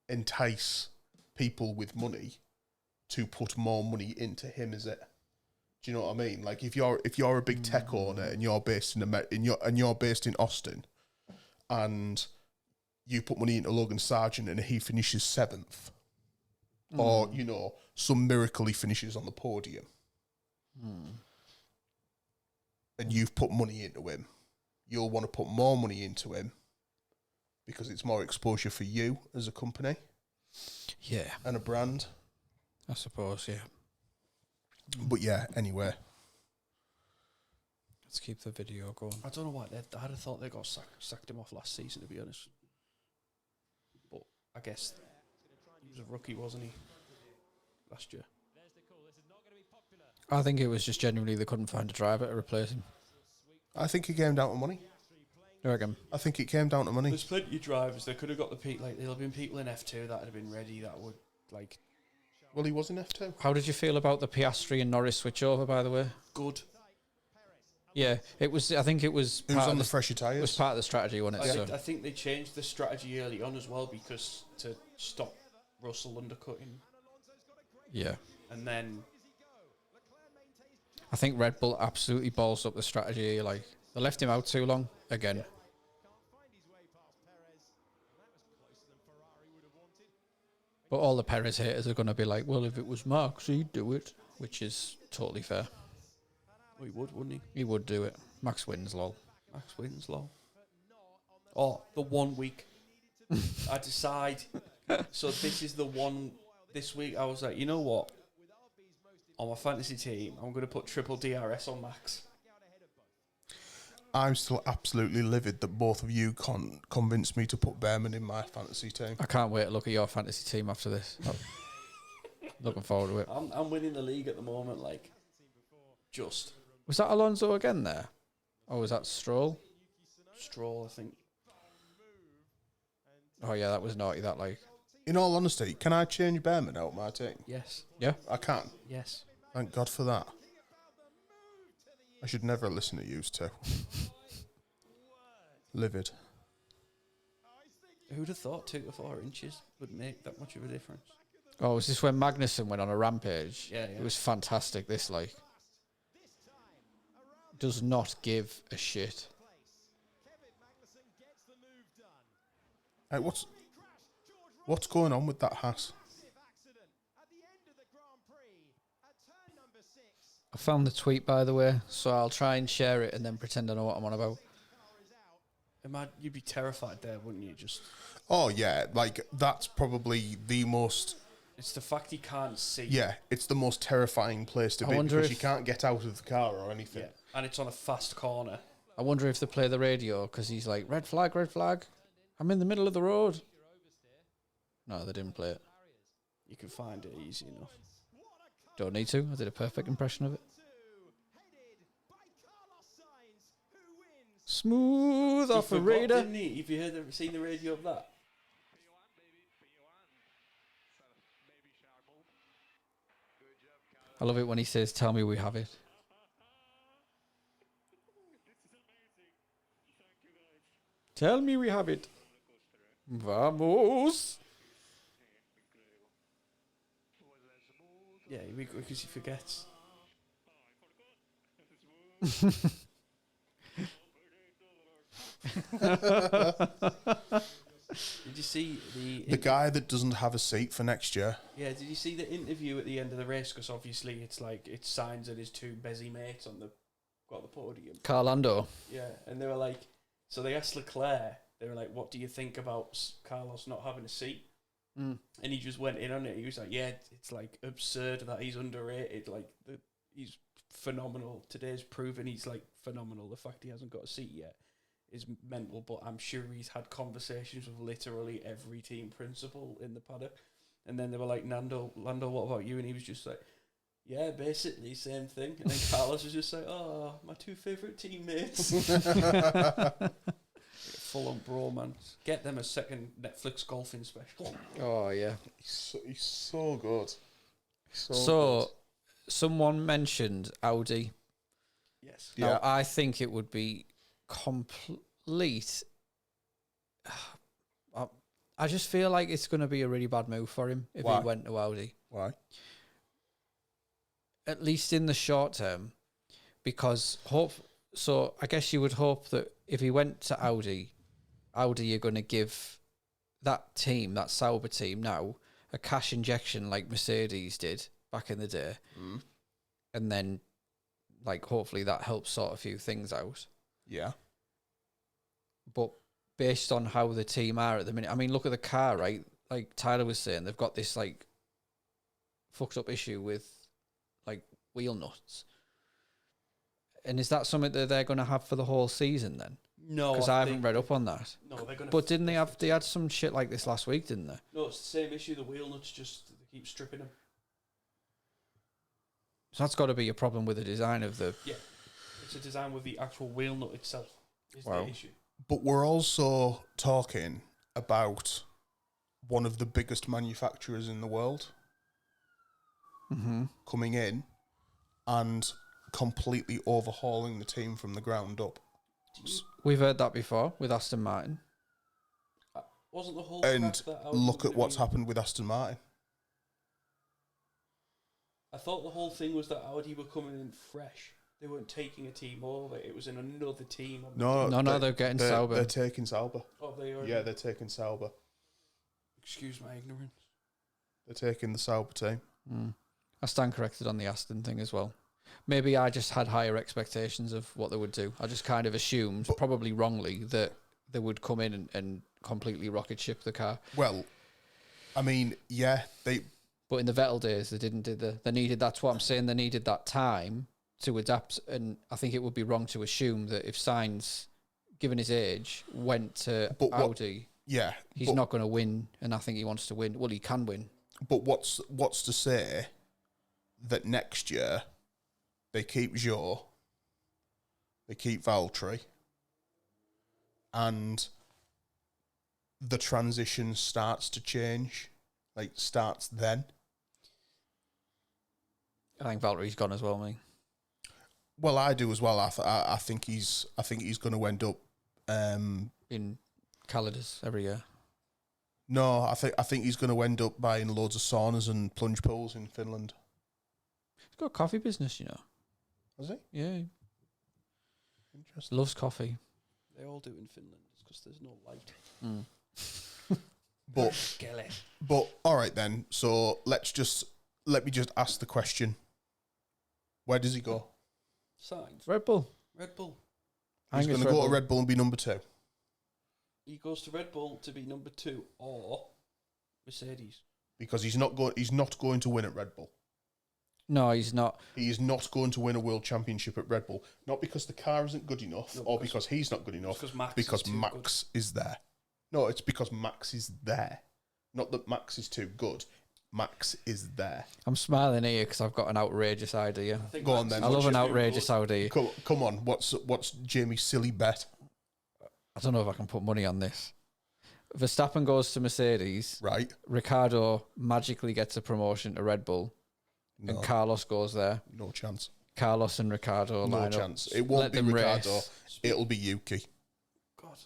S1: entice people with money to put more money into him, is it? Do you know what I mean? Like if you're a big tech owner and you're based in you're based in Austin, and you put money into Logan Sargent and he finishes 7th, or some miracle he finishes on the podium, and you've put money into him, you'll want to put more money into him because it's more exposure for you as a company,
S2: yeah,
S1: and a brand.
S2: I suppose, yeah.
S1: But yeah, anyway.
S2: Let's keep the video going.
S3: I don't know why. I'd have thought they got sacked him off last season, to be honest. But I guess he was a rookie, wasn't he? Last year.
S2: I think it was just genuinely they couldn't find a driver to replace him.
S1: I think it came down to money.
S2: You reckon?
S1: I think it came down to money.
S3: There's plenty of drivers. They could have got the peak. Like there'll have been people in F2 that had been ready. That would like.
S1: Well, he was in F2.
S2: How did you feel about the Piastri and Norris switchover, by the way?
S3: Good.
S2: Yeah, it was. I think it was.
S1: It was
S2: part
S1: on
S2: of
S1: the fresher
S2: It was
S1: tyres.
S2: part of the strategy, wasn't it? So
S3: I think they changed the strategy early on as well because to stop Russell undercutting,
S2: yeah,
S3: and then
S2: I think Red Bull absolutely balls up the strategy. Like they left him out too long again. But all the Perez haters are going to be like, well, if it was Max, he'd do it, which is totally fair.
S3: well, he would, wouldn't he?
S2: He would do it. Max wins, lol.
S3: Max wins, lol. Oh, the 1 week. I decide. So this is the one. This week I was like, you know what? On my fantasy team, I'm going to put triple DRS on Max.
S1: I'm still absolutely livid that both of you convinced me to put Behrman in my fantasy team.
S2: I can't wait to look at your fantasy team after this. Looking forward to it.
S3: I'm winning the league at the moment, like, just.
S2: Was that Alonso again there? Or was that Stroll?
S3: Stroll, I think.
S2: Oh, yeah, that was naughty, that, like.
S1: In all honesty, can I change Behrman out of my team?
S3: Yes.
S2: Yeah?
S1: I can.
S3: Yes.
S1: Thank God for that. I should never listen to yous two. Livid.
S3: Who'd have thought 2 to 4 inches would make that much of a difference?
S2: Oh, was this when Magnussen went on a rampage?
S3: Yeah.
S2: It was fantastic, this, like. Does not give a shit.
S1: Hey, what's going on with that Haas?
S2: I found the tweet, by the way, so I'll try and share it and then pretend I know what I'm on about.
S3: You'd be terrified there, wouldn't you? Just.
S1: Oh, yeah, like, that's probably the most...
S3: It's the fact he can't see.
S1: Yeah, it's the most terrifying place to
S2: I
S1: be
S2: wonder
S1: because
S2: if-
S1: you can't get out of the car or anything.
S3: Yeah. And it's on a fast corner.
S2: I wonder if they play the radio because he's like, red flag, I'm in the middle of the road. No, they didn't play it.
S3: You can find it easy enough.
S2: Don't need to. I did a perfect impression of it.
S4: Headed by Carlos Sainz, who wins.
S2: Smooth
S3: He forgot,
S2: operator.
S3: didn't he? Have you seen the radio of that?
S2: I love it when he says, "Tell me we have it." Tell me we have it. Vamos.
S3: Yeah, because he forgets. Did you see
S1: The guy that doesn't have a seat for next year.
S3: Yeah, did you see the interview at the end of the race? Because obviously it's like it's Sainz and his two busy mates on the podium.
S2: Carlando.
S3: Yeah, and they were like, so they asked Leclerc. They were like, "What do you think about Carlos not having a seat?"
S2: Mm.
S3: And he just went in on it. He was like, "Yeah, it's like absurd that he's underrated. Like he's phenomenal. Today's proven he's like phenomenal. The fact he hasn't got a seat yet is mental. But I'm sure he's had conversations with literally every team principal in the paddock." And then they were like, "Lando, what about you?" And he was just like, "Yeah, basically same thing." And then Carlos was just like, "Oh, my two favourite teammates." Full on bromance. Get them a second Netflix golfing special.
S2: Oh yeah.
S1: He's so good.
S2: So someone mentioned Audi.
S3: Yes.
S1: Yeah.
S2: Now, I think it would be complete. I just feel like it's going to be a really bad move for him if
S1: Why?
S2: he went to Audi.
S1: Why?
S2: At least in the short term, because So I guess you would hope that if he went to Audi, you're going to give that team, that Sauber team now, a cash injection like Mercedes did back in the day.
S1: Mm.
S2: And then, like, hopefully that helps sort a few things out.
S1: Yeah.
S2: But based on how the team are at the minute, I mean, look at the car, right? Like Tyler was saying, they've got this, like, fucked up issue with, like, wheel nuts. And is that something that they're going to have for the whole season then?
S3: No,
S2: Because I haven't read up on that.
S3: No, they're going to.
S2: But didn't they had some shit like this last week, didn't they?
S3: No, it's the same issue. The wheel nuts just they keep stripping them.
S2: So that's got to be a problem with the design of the...
S3: Yeah, it's a design with the actual wheel nut itself. Is
S2: Wow.
S3: the issue.
S1: But we're also talking about one of the biggest manufacturers in the world coming in and completely overhauling the team from the ground up.
S2: We've heard that before with Aston Martin.
S3: Wasn't the whole
S1: And
S3: crap that Audi
S1: look
S3: were
S1: at what's
S3: doing-
S1: happened with Aston Martin.
S3: I thought the whole thing was that Audi were coming in fresh. They weren't taking a team over. It was in another team. On the
S1: No,
S2: No, they're getting Sauber.
S1: They're taking Sauber.
S3: Oh, they are.
S1: Yeah, they're taking Sauber.
S3: Excuse my ignorance.
S1: They're taking the Sauber team.
S2: I stand corrected on the Aston thing as well. Maybe I just had higher expectations of what they would do. I just kind of assumed, probably wrongly, that they would come in and completely rocket ship the car.
S1: Well, I mean, yeah,
S2: But in the Vettel days, they needed, that's what I'm saying, they needed that time to adapt. And I think it would be wrong to assume that if Sainz, given his age, went to Audi, he's not going to win. And I think he wants to win. Well, he can win.
S1: But what's to say that next year they keep Zhou, they keep Valtteri, and the transition starts to change, like starts then?
S2: I think Valtteri's gone as well, mate.
S1: Well, I do as well. I think he's going to end up.
S2: In Calidus every year.
S1: No, I think he's going to end up buying loads of saunas and plunge pools in Finland.
S2: He's got a coffee business, you know.
S1: Has he?
S2: Yeah.
S1: Interesting.
S2: Loves coffee.
S3: They all do in Finland. It's because there's no light.
S1: But all right then. So let me just ask the question: where does he go?
S3: Signs.
S2: Red Bull.
S3: Red Bull.
S1: He's going to go to Red Bull and be number 2.
S3: He goes to Red Bull to be number 2 or Mercedes.
S1: Because he's not going to win at Red Bull.
S2: No, he's not.
S1: He is not going to win a world championship at Red Bull. Not because the car isn't good enough, or because he's not good enough.
S3: Because Max
S1: because
S3: is too
S1: Max is there. No, it's because Max is there. Not that Max is too good. Max is there.
S2: I'm smiling here because I've got an outrageous idea.
S3: I think
S1: Go on
S3: Max
S1: then.
S2: I
S3: is
S2: love an
S3: just too
S2: outrageous
S3: good.
S2: idea.
S1: Come on. What's Jamie's silly bet?
S2: I don't know if I can put money on this. Verstappen goes to Mercedes.
S1: Right?
S2: Ricardo magically gets a promotion to Red Bull,
S1: No,
S2: and Carlos goes there.
S1: no chance.
S2: Carlos and Ricardo
S1: No
S2: line
S1: chance.
S2: up.
S1: It won't
S2: Let
S1: be
S2: them
S1: Ricardo.
S2: race.
S1: It'll be Yuki.
S3: God.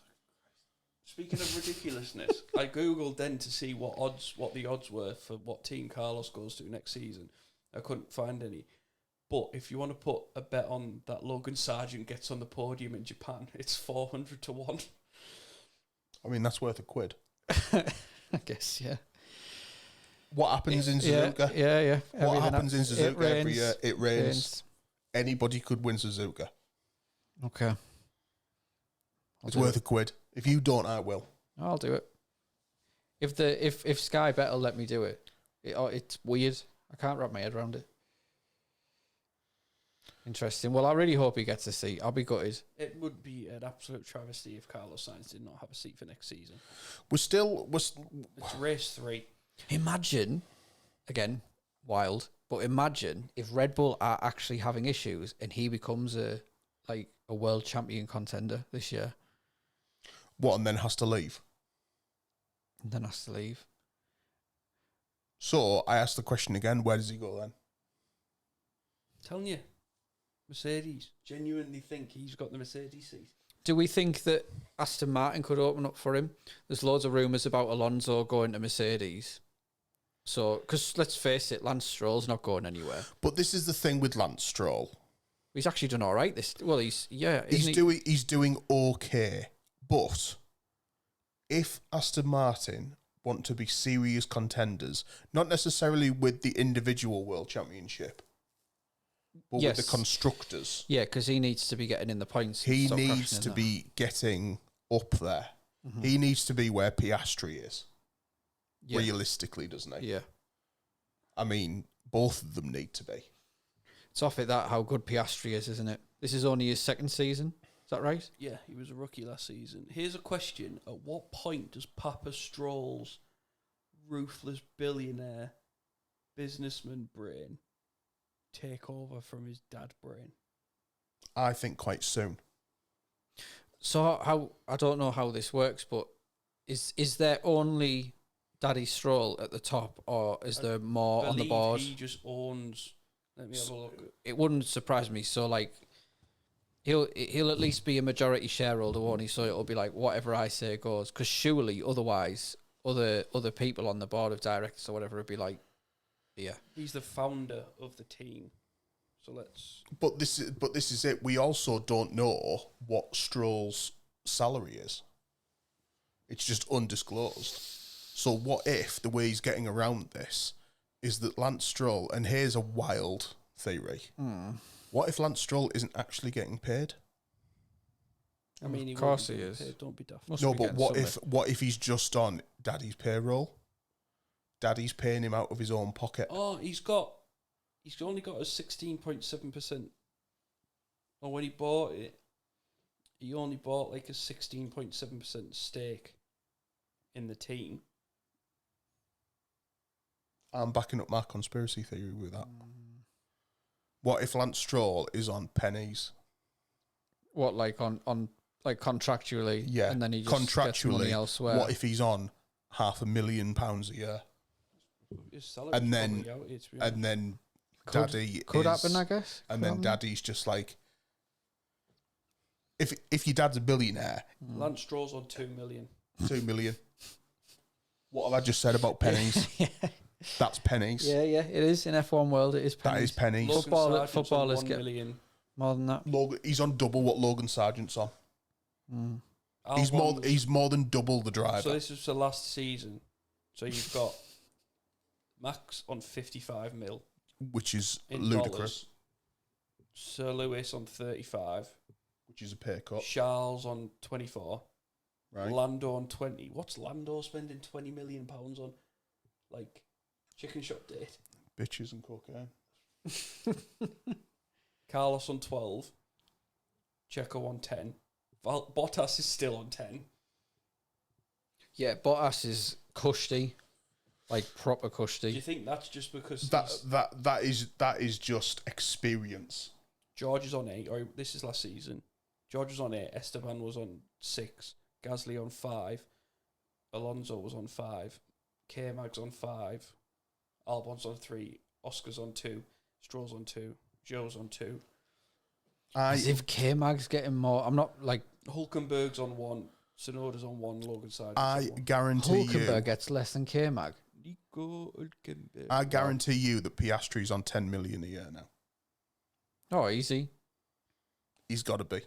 S3: Speaking of ridiculousness, I googled then to see what the odds were for what team Carlos goes to next season. I couldn't find any. But if you want to put a bet on that Logan Sargent gets on the podium in Japan, it's 400 to 1.
S1: I mean, that's worth £1.
S2: I guess, yeah.
S1: What happens in Suzuka?
S2: Yeah.
S1: What
S2: Everything
S1: happens in
S2: it
S1: Suzuka every
S2: rains,
S1: year? It rains. Anybody could win Suzuka.
S2: Okay.
S1: It's worth £1. If you don't, I will.
S2: I'll do it. If Sky Bet will let me do it, it's weird. I can't wrap my head around it. Interesting. Well, I really hope he gets a seat. I'll be gutted.
S3: It would be an absolute travesty if Carlos Sainz did not have a seat for next season.
S1: We're
S3: It's race 3.
S2: Imagine, again, wild, but imagine if Red Bull are actually having issues and he becomes a world champion contender this year,
S1: what, and then has to leave.
S2: and then has to leave.
S1: So I asked the question again: where does he go then?
S3: Telling you, Mercedes. Genuinely think he's got the Mercedes seat.
S2: Do we think that Aston Martin could open up for him? There's loads of rumours about Alonso going to Mercedes. So, because let's face it, Lance Stroll's not going anywhere.
S1: But this is the thing with Lance Stroll.
S2: He's actually done all right.
S1: He's doing okay. But if Aston Martin want to be serious contenders, not necessarily with the individual world championship, but with the constructors,
S2: Yeah, because he needs to be getting in the points. and
S1: he
S2: stop
S1: needs
S2: crashing in
S1: to
S2: there.
S1: be getting up there. He needs to be where Piastri is,
S2: Yeah.
S1: realistically, doesn't he?
S2: Yeah.
S1: I mean, both of them need to be.
S2: It's off it that how good Piastri is, isn't it? This is only his second season. Is that right?
S3: Yeah, he was a rookie last season. Here's a question. At what point does Papa Stroll's ruthless billionaire businessman brain take over from his dad brain?
S1: I think quite soon.
S2: So how I don't know how this works, but is there only Daddy Stroll at the top, or is there more on the
S3: Believe
S2: board?
S3: He just owns. Let me have a look.
S2: It wouldn't surprise me. So like, he'll at least be a majority shareholder, won't he? So it'll be like whatever I say goes. Because surely, otherwise, other people on the board of directors or whatever would be like, yeah.
S3: He's the founder of the team. So let's.
S1: But this is it. We also don't know what Stroll's salary is. It's just undisclosed. So what if the way he's getting around this is that Lance Stroll, and here's a wild theory, what if Lance Stroll isn't actually getting paid?
S3: I mean,
S2: Of course he
S3: wouldn't
S2: is.
S3: be paid, Don't be daft.
S2: Must
S1: No,
S2: be
S1: but
S2: getting
S1: what if he's just on Daddy's payroll? Daddy's paying him out of his own pocket.
S3: Oh, he's only got a 16.7%. Or when he bought it, he only bought like a 16.7% stake in the team.
S1: I'm backing up my conspiracy theory with that. What if Lance Stroll is on pennies?
S2: What, like on like contractually?
S1: Yeah,
S2: and then he just gets money
S1: contractually.
S2: elsewhere.
S1: What if he's on £500,000 a year?
S3: His salary
S1: And then-
S3: and
S1: then
S2: Could-
S1: Daddy
S2: could
S1: is,
S2: happen, I guess.
S1: and
S2: Could
S1: then
S2: happen.
S1: Daddy's just like, if your dad's a billionaire,
S3: Lance Stroll's on 2 million.
S1: 2 million. What have I just said about pennies? That's pennies.
S2: Yeah, it is in F1 world. It is
S1: That
S2: pennies.
S1: is pennies.
S3: Logan Sargent's on
S2: footballers
S3: 1
S2: get-
S3: million.
S2: More than that.
S1: He's on double what Logan Sargent's on.
S3: Albon's-
S1: He's more than double the driver.
S3: So this is the last season. So you've got Max on 55 mil
S1: which is
S3: in
S1: ludicrous.
S3: dollars. Sir Lewis on 35.
S1: Which is a pay cut,
S3: Charles on 24.
S1: right?
S3: Lando on 20. What's Lando spending £20 million on? Like, chicken shop date.
S1: Bitches and cocaine.
S3: Carlos on 12. Checo on 10. Bottas is still on 10.
S2: Yeah, Bottas is cushy. like proper
S3: Do
S2: custody.
S3: you think that's just because
S1: That is just experience.
S3: George is on 8, or this is last season. George was on 8, Esteban was on 6, Gasly on 5, Alonso was on 5, K-Mag's on 5, Albon's on 3, Oscar's on 2, Stroll's on 2, Joe's on 2.
S2: As if K-Mag's getting more. I'm not like
S3: Hulkenberg's on 1, Tsunoda's on 1, Logan Sargent's
S1: I
S3: on 1.
S1: guarantee
S2: Hulkenberg
S1: you.
S2: gets less than K-Mag.
S3: Nico Hulkenberg.
S1: I guarantee you that Piastri's on 10 million a year now.
S2: Oh, easy.
S1: He's got to be.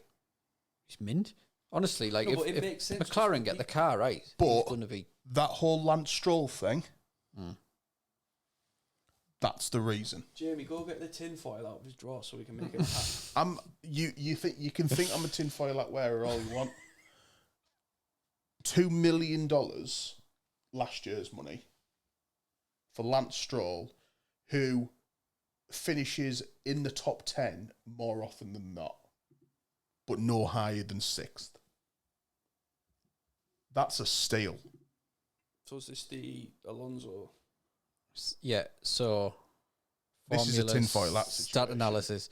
S2: He's mint. Honestly, like
S3: No, but it
S2: if
S3: makes sense,
S2: McLaren
S3: just
S2: get the car right,
S1: But-
S2: he's going to be.
S1: That whole Lance Stroll thing.
S2: Mm.
S1: That's the reason.
S3: Jamie, go get the tin foil out of his drawer so we can make it a hat.
S1: You think you can think I'm a tinfoil hat wearer all you want. $2 million last year's money for Lance Stroll, who finishes in the top 10 more often than not, but no higher than 6th. That's a steal.
S3: So is this the Alonso?
S2: Yeah, so
S1: This is a
S2: formulas,
S1: tinfoil hat
S2: stat
S1: situation.
S2: analysis.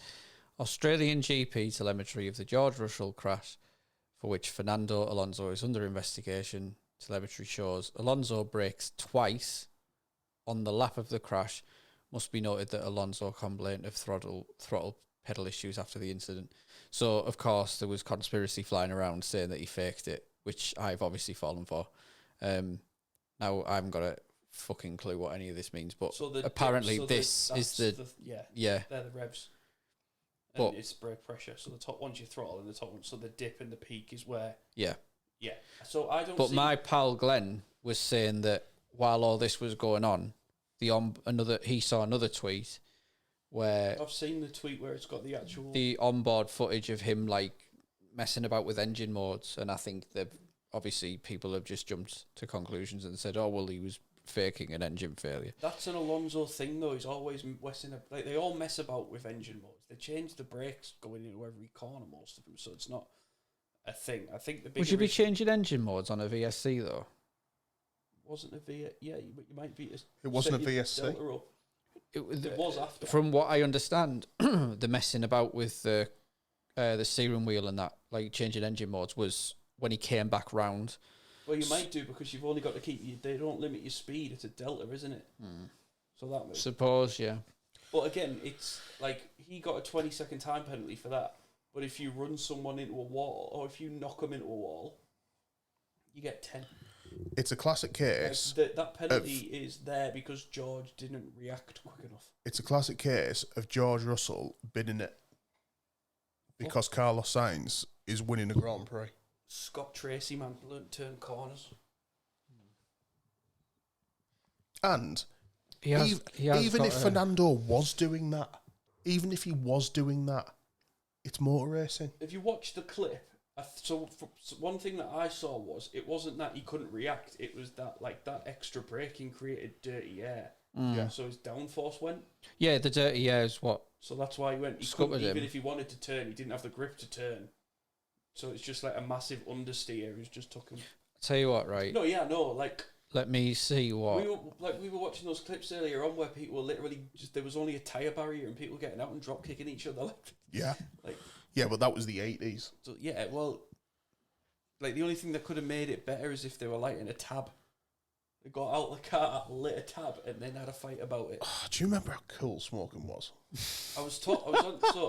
S2: Australian GP telemetry of the George Russell crash, for which Fernando Alonso is under investigation. Telemetry shows Alonso brakes twice on the lap of the crash. Must be noted that Alonso complained of throttle pedal issues after the incident. So, of course, there was conspiracy flying around saying that he faked it, which I've obviously fallen for. Now, I haven't got a fucking clue what any of this means, but
S3: So the
S2: apparently
S3: so
S2: this
S3: that's
S2: is the... Yeah.
S3: they're the revs. And
S2: But-
S3: it's brake pressure. So the top one's your throttle, and the top one, so the dip and the peak is where.
S2: Yeah.
S3: Yeah. So I don't.
S2: But
S3: see,
S2: my pal Glenn was saying that while all this was going on, he saw another tweet where
S3: I've seen the tweet where it's got the actual.
S2: the onboard footage of him like messing about with engine modes, and I think that obviously people have just jumped to conclusions and said, "Oh well, he was faking an engine failure."
S3: That's an Alonso thing, though. He's always messing up. Like they all mess about with engine modes. They change the brakes going into every corner, most of them. So it's not a thing. I think the bigger
S2: Would you be
S3: issue
S2: changing engine modes on a VSC though?
S3: wasn't a V. Yeah, you might be.
S1: It wasn't a
S3: set your
S1: VSC.
S3: delta up. It was after.
S2: From what I understand, the messing about with the steering wheel and that, like changing engine modes, was when he came back round.
S3: Well, you might do because you've only got to keep. They don't limit your speed. It's a delta, isn't it? So that makes.
S2: Suppose, yeah.
S3: But again, it's like he got a 20-second time penalty for that. But if you run someone into a wall, or if you knock them into a wall, you get 10.
S1: It's a classic case.
S3: That penalty is there because George didn't react quick enough.
S1: It's a classic case of George Russell bidding it because Carlos Sainz is winning a Grand Prix.
S3: Scott Tracy, man, learned to turn corners.
S1: And
S2: He has
S1: even
S2: got
S1: if
S2: a-
S1: Fernando was doing that, even if he was doing that, it's motor racing.
S3: If you watch the clip, so one thing that I saw was it wasn't that he couldn't react. It was that that extra braking created dirty air.
S1: Yeah.
S3: So his downforce went.
S2: Yeah, the dirty air is what.
S3: So that's why he went. He
S2: Scuppered
S3: couldn't, even
S2: him.
S3: if he wanted to turn, he didn't have the grip to turn. So it's just like a massive understeer who's just took him.
S2: Tell you what, right?
S3: No, yeah, no, like
S2: Let me see what.
S3: we were watching those clips earlier on where people were literally just there was only a tire barrier and people getting out and drop kicking each other.
S1: Yeah.
S3: Like
S1: Yeah, but that was the 80s.
S3: so, yeah, well, like the only thing that could have made it better is if they were lighting a tab. They got out the car, lit a tab, and then had a fight about it.
S1: Do you remember how cool smoking was?
S3: I was on. So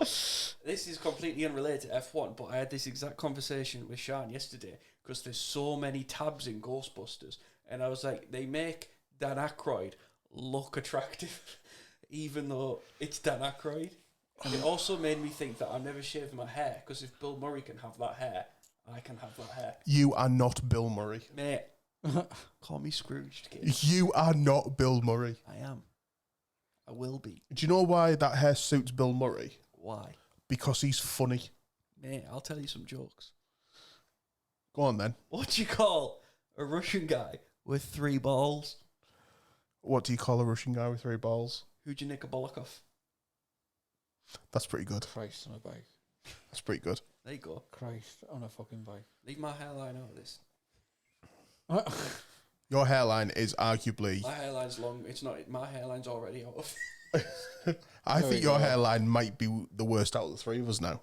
S3: this is completely unrelated to F1, but I had this exact conversation with Sean yesterday because there's so many tabs in Ghostbusters, and I was like, they make Dan Aykroyd look attractive, even though it's Dan Aykroyd. And it also made me think that I'm never shaving my hair because if Bill Murray can have that hair, I can have that hair.
S1: You are not Bill Murray.
S3: Mate, call me Scrooged, kid.
S1: You are not Bill Murray.
S3: I am. I will be.
S1: Do you know why that hair suits Bill Murray?
S3: Why?
S1: Because he's funny.
S3: Mate, I'll tell you some jokes.
S1: Go on then.
S3: What do you call a Russian guy with 3 balls?
S1: What do you call a Russian guy with 3 balls?
S3: Who'd you nick a bollock off?
S1: That's pretty good.
S2: Christ on a bike.
S1: That's pretty good.
S3: There you go.
S2: Christ on a fucking bike.
S3: Leave my hairline out of this.
S1: Your hairline is arguably.
S3: My hairline's long. It's not. My hairline's already out of.
S1: I think your hairline might be the worst out of the three of us now.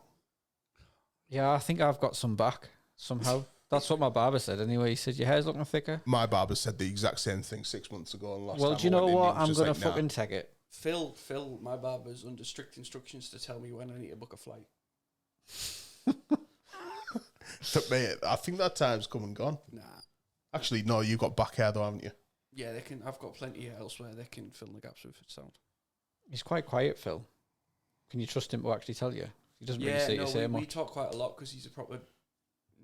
S2: Yeah, I think I've got some back somehow. That's what my barber said anyway. He said, your hair's looking thicker.
S1: My barber said the exact same thing 6 months ago. And last
S2: Well,
S1: time
S2: do you
S1: I
S2: know
S1: went in,
S2: what?
S1: he was
S2: I'm
S1: just
S2: going
S1: like,
S2: to
S1: nah.
S2: fucking take it.
S3: Phil, my barber's under strict instructions to tell me when I need to book a flight.
S1: But mate, I think that time's come and gone.
S3: Nah.
S1: Actually, no, you've got back hair though, haven't you?
S3: Yeah, they can. I've got plenty elsewhere. They can fill in the gaps with sound.
S2: He's quite quiet, Phil. Can you trust him to actually tell you? He doesn't really say
S3: we
S2: much.
S3: talk quite a lot because he's a proper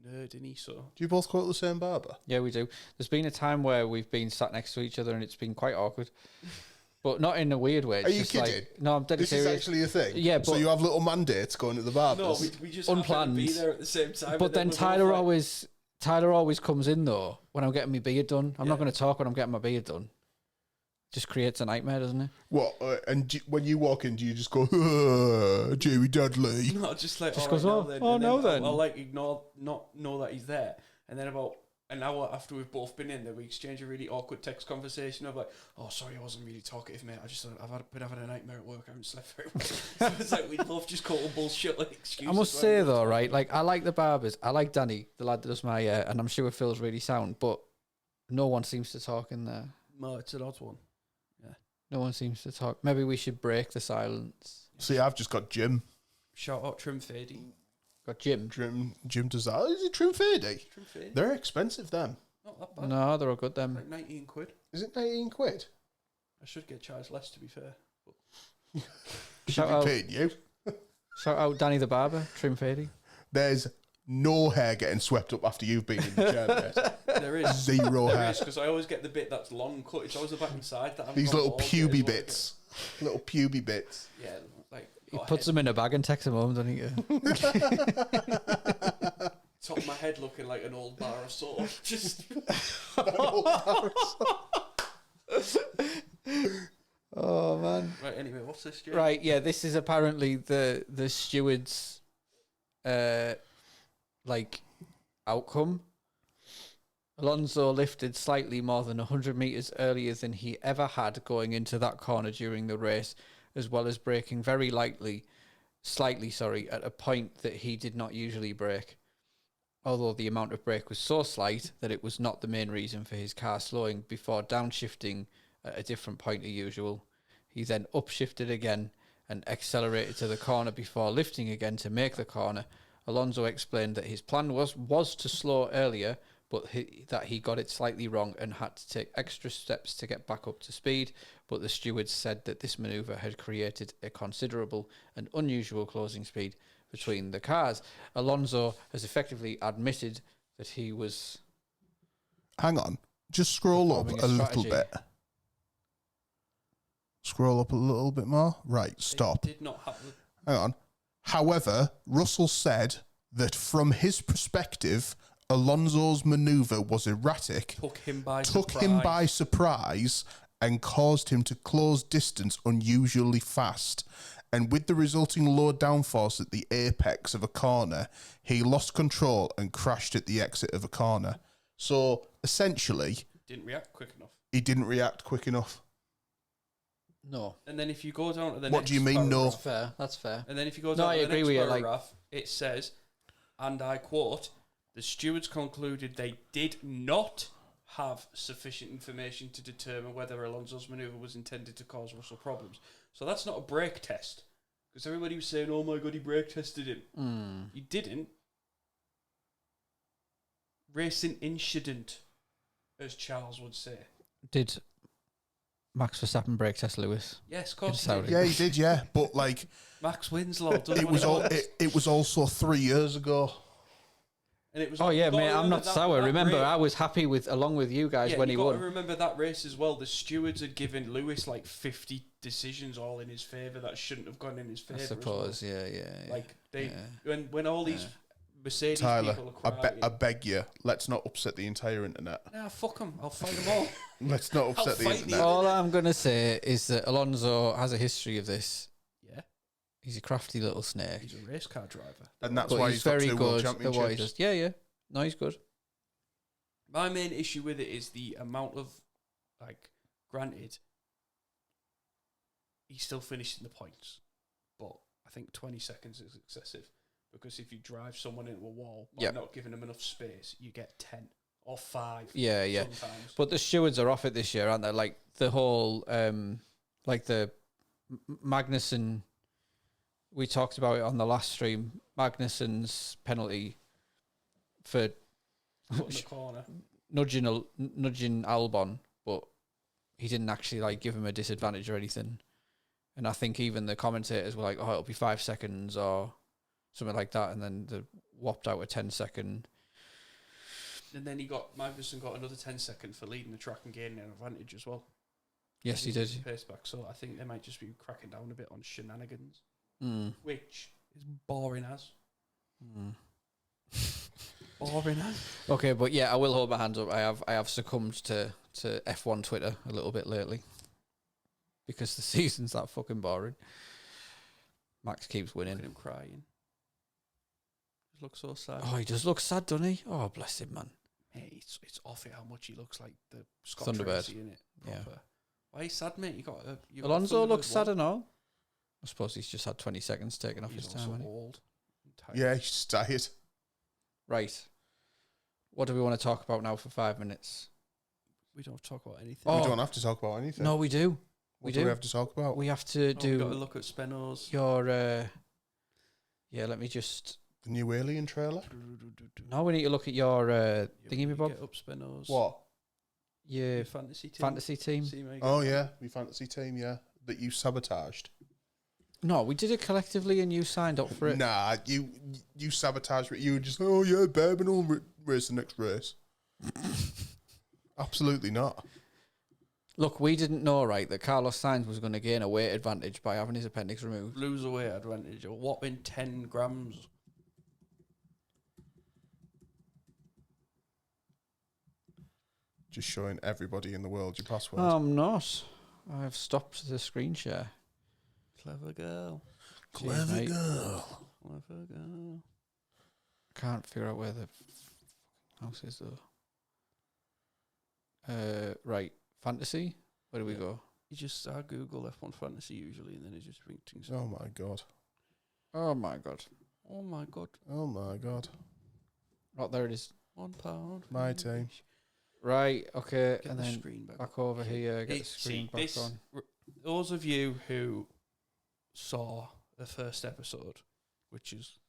S3: nerd, isn't he? So
S1: Do you both go to the same barber?
S2: Yeah, we do. There's been a time where we've been sat next to each other and it's been quite awkward. But not in a weird way. It's
S1: Are you
S2: just
S1: kidding?
S2: Like, no, I'm dead
S1: This
S2: serious.
S1: is actually a thing?
S2: Yeah,
S1: so
S2: but-
S1: you have little mandates going to the barbers?
S3: no, we just
S2: Unplanned.
S3: happen to be there at the same time.
S2: But
S3: and
S2: then
S3: we're both
S2: Tyler always comes in though when I'm getting my beard done. I'm not
S3: Yeah.
S2: going to talk when I'm getting my beard done. Just creates a nightmare, doesn't it?
S1: What? When you walk in, do you just go, Jamie Dudley?
S3: No, just like
S2: Just
S3: all right,
S2: goes,
S3: now
S2: "Oh,
S3: then,"
S2: oh,
S3: and
S2: no
S3: I'll,
S2: then.
S3: I'll like ignore, not know that he's there, and then about an hour after we've both been in there, we exchange a really awkward text conversation of like, "Oh, sorry, I wasn't really talkative, mate. I've been having a nightmare at work. I haven't slept very well." So it's like we both just call them bullshit like excuses.
S2: I must
S3: rather
S2: say
S3: than
S2: though,
S3: talking.
S2: right? Like I like the barbers. I like Danny, the lad that does my hair, and I'm sure Phil's really sound. But no one seems to talk in there.
S3: No, it's an odd one.
S2: No one seems to talk. Maybe we should break the silence.
S1: See, I've just got Jim.
S3: Shout out Trim Fady.
S2: Got Jim.
S1: Jim does that. Oh, is it Trim Fady?
S3: Trim Fady.
S1: They're expensive, them.
S3: Not that bad.
S2: No, they're all good then.
S3: Like 19 quid.
S1: Is it 19 quid?
S3: I should get charged less, to be fair.
S2: Shout
S1: Should
S2: out,
S1: be paying you.
S2: shout out Danny the barber, Trim Fady.
S1: There's no hair getting swept up after you've been in the chair, mate.
S3: There is.
S1: Zero hair.
S3: Because I always get the bit that's long cut. It's always the back and side that I've
S1: These
S3: got
S1: little
S3: balls
S1: puby
S3: as well.
S1: bits. Little puby bits.
S3: Yeah, like
S2: He
S3: got a
S2: puts
S3: head-
S2: them in a bag and takes them home, doesn't he?
S3: top of my head looking like an old bar of soap. Just
S2: Oh man.
S3: right. Anyway, what's this? Jay?
S2: Right, yeah, this is apparently the steward's like outcome. Alonso lifted slightly more than 100 metres earlier than he ever had going into that corner during the race, as well as braking very slightly, at a point that he did not usually brake. Although the amount of brake was so slight that it was not the main reason for his car slowing before downshifting at a different point to usual. He then upshifted again and accelerated to the corner before lifting again to make the corner. Alonso explained that his plan was to slow earlier, but that he got it slightly wrong and had to take extra steps to get back up to speed. But the stewards said that this manoeuvre had created a considerable and unusual closing speed between the cars. Alonso has effectively admitted that he was...
S1: Hang on. Just scroll up
S2: Performing
S1: a
S2: a
S1: little
S2: strategy.
S1: bit. Scroll up a little bit more. Right, stop.
S3: It did not happen.
S1: Hang on. However, Russell said that from his perspective, Alonso's manoeuvre was erratic,
S3: Took him by
S1: surprise, and caused him to close distance unusually fast. And with the resulting low downforce at the apex of a corner, he lost control and crashed at the exit of a corner. So, essentially,
S3: Didn't react quick enough.
S1: he didn't react quick enough.
S2: No.
S3: And then if you go down to the
S1: What
S3: next
S1: do you mean, no?
S2: That's fair. That's fair.
S3: And then if you go
S2: No,
S3: down
S2: I
S3: to the
S2: agree
S3: next
S2: with you, like-
S3: paragraph, it says, and I quote, the stewards concluded they did not have sufficient information to determine whether Alonso's manoeuvre was intended to cause Russell problems. So that's not a brake test. Because everybody was saying, oh my god, he brake tested him. He didn't. Racing incident, as Charles would say.
S2: Did Max Verstappen brake test Lewis?
S3: Yes, of course
S2: Good
S3: he did.
S1: Yeah, he did, yeah. But, like,
S3: Max Winslow. doesn't
S1: it
S3: want
S1: was
S3: to
S1: all
S3: go.
S1: it was also 3 years ago.
S3: And it was
S2: Oh
S3: like,
S2: yeah,
S3: you gotta
S2: mate, I'm
S3: remember
S2: not
S3: that-
S2: sour.
S3: that
S2: Remember,
S3: race-
S2: I was happy along with you guys when he
S3: you got to
S2: won.
S3: remember that race as well. The stewards had given Lewis like 50 decisions all in his favour that shouldn't have gone in his
S2: I
S3: favour.
S2: suppose, yeah.
S3: Like they,
S2: Yeah.
S3: when all these Mercedes
S1: Tyler,
S3: people are crying,
S1: I beg you, let's not upset the entire internet.
S3: nah, fuck them. I'll fight them all.
S1: Let's not upset the
S3: fight the
S1: internet.
S2: All I'm gonna say is that Alonso has a history of this.
S3: Yeah,
S2: He's a crafty little snake,
S3: he's a race car driver.
S1: And that's
S2: but
S1: why
S2: he's
S1: he's got
S2: very
S1: 2 world
S2: good at what he
S1: championships.
S2: does. Yeah. No, he's good.
S3: My main issue with it is the amount of, like, granted, he's still finishing the points, but I think 20 seconds is excessive because if you drive someone into a wall by not giving them enough space, you get 10 or 5.
S2: Yeah.
S3: Sometimes.
S2: But the stewards are off it this year, aren't they? Like the whole, like the Magnussen. We talked about it on the last stream. Magnussen's penalty for
S3: Put in the corner.
S2: nudging Albon, but he didn't actually like give him a disadvantage or anything. And I think even the commentators were like, "Oh, it'll be 5 seconds or something like that," and then they whopped out a 10-second.
S3: And then Magnussen got another 10 second for leading the track and gaining an advantage as well.
S2: Yes, he did.
S3: Pace back, so I think they might just be cracking down a bit on shenanigans, which is boring as. Boring as.
S2: Okay, but yeah, I will hold my hands up. I have succumbed to F1 Twitter a little bit lately because the season's that fucking boring. Max keeps winning.
S3: Look at him crying. He looks so sad.
S2: Oh, he does look sad, doesn't he? Oh, bless him, man.
S3: Hey, it's off it how much he looks like the Scott
S2: Thunderbird.
S3: Tracy in it.
S2: Yeah.
S3: Proper. Why are you sad, mate? You
S2: Alonso looks sad and all. I suppose he's just had 20 seconds taken off
S3: He's
S2: his
S3: also
S2: time. hasn't he?
S3: old. and tired.
S1: Yeah, he's tired.
S2: Right. What do we want to talk about now for 5 minutes?
S3: We don't talk about anything.
S2: Oh.
S1: We don't have to talk about anything.
S2: No, we do.
S1: What do we have to talk about?
S2: We have to
S3: We've got to
S2: do
S3: look at Spenos.
S2: your. Yeah, let me just.
S1: The new Alien trailer?
S2: No, we need to look at your thingy, me Bob.
S3: Get up Spenos.
S1: What?
S2: Your
S3: Your fantasy team.
S2: fantasy team.
S3: See how you
S1: Oh,
S3: get on.
S1: yeah, my fantasy team, yeah. That you sabotaged.
S2: No, we did it collectively, and you signed up for it.
S1: Nah, you sabotaged it. You were just, oh, yeah, Birmingham will race the next race. Absolutely not.
S2: Look, we didn't know, right, that Carlos Sainz was going to gain a weight advantage by having his appendix removed.
S3: Lose away advantage. A whopping 10 grams.
S1: Just showing everybody in the world your password.
S2: I'm not. I've stopped the screen share.
S3: Clever girl.
S2: Cheers, mate.
S1: girl.
S3: Clever girl.
S2: Can't figure out where the house is, though. Right. Fantasy? Where do we go?
S3: You just Google F1 fantasy usually, and then it just brings things.
S1: Oh, my God.
S2: Oh, my God.
S3: Oh my god!
S1: Oh, my God.
S2: Oh, there it is.
S3: £1.
S1: My team.
S2: Right, okay.
S3: Get
S2: and
S3: the
S2: then
S3: screen
S2: back over here, get the
S3: See,
S2: screen back on.
S3: Those of you who saw the first episode, which has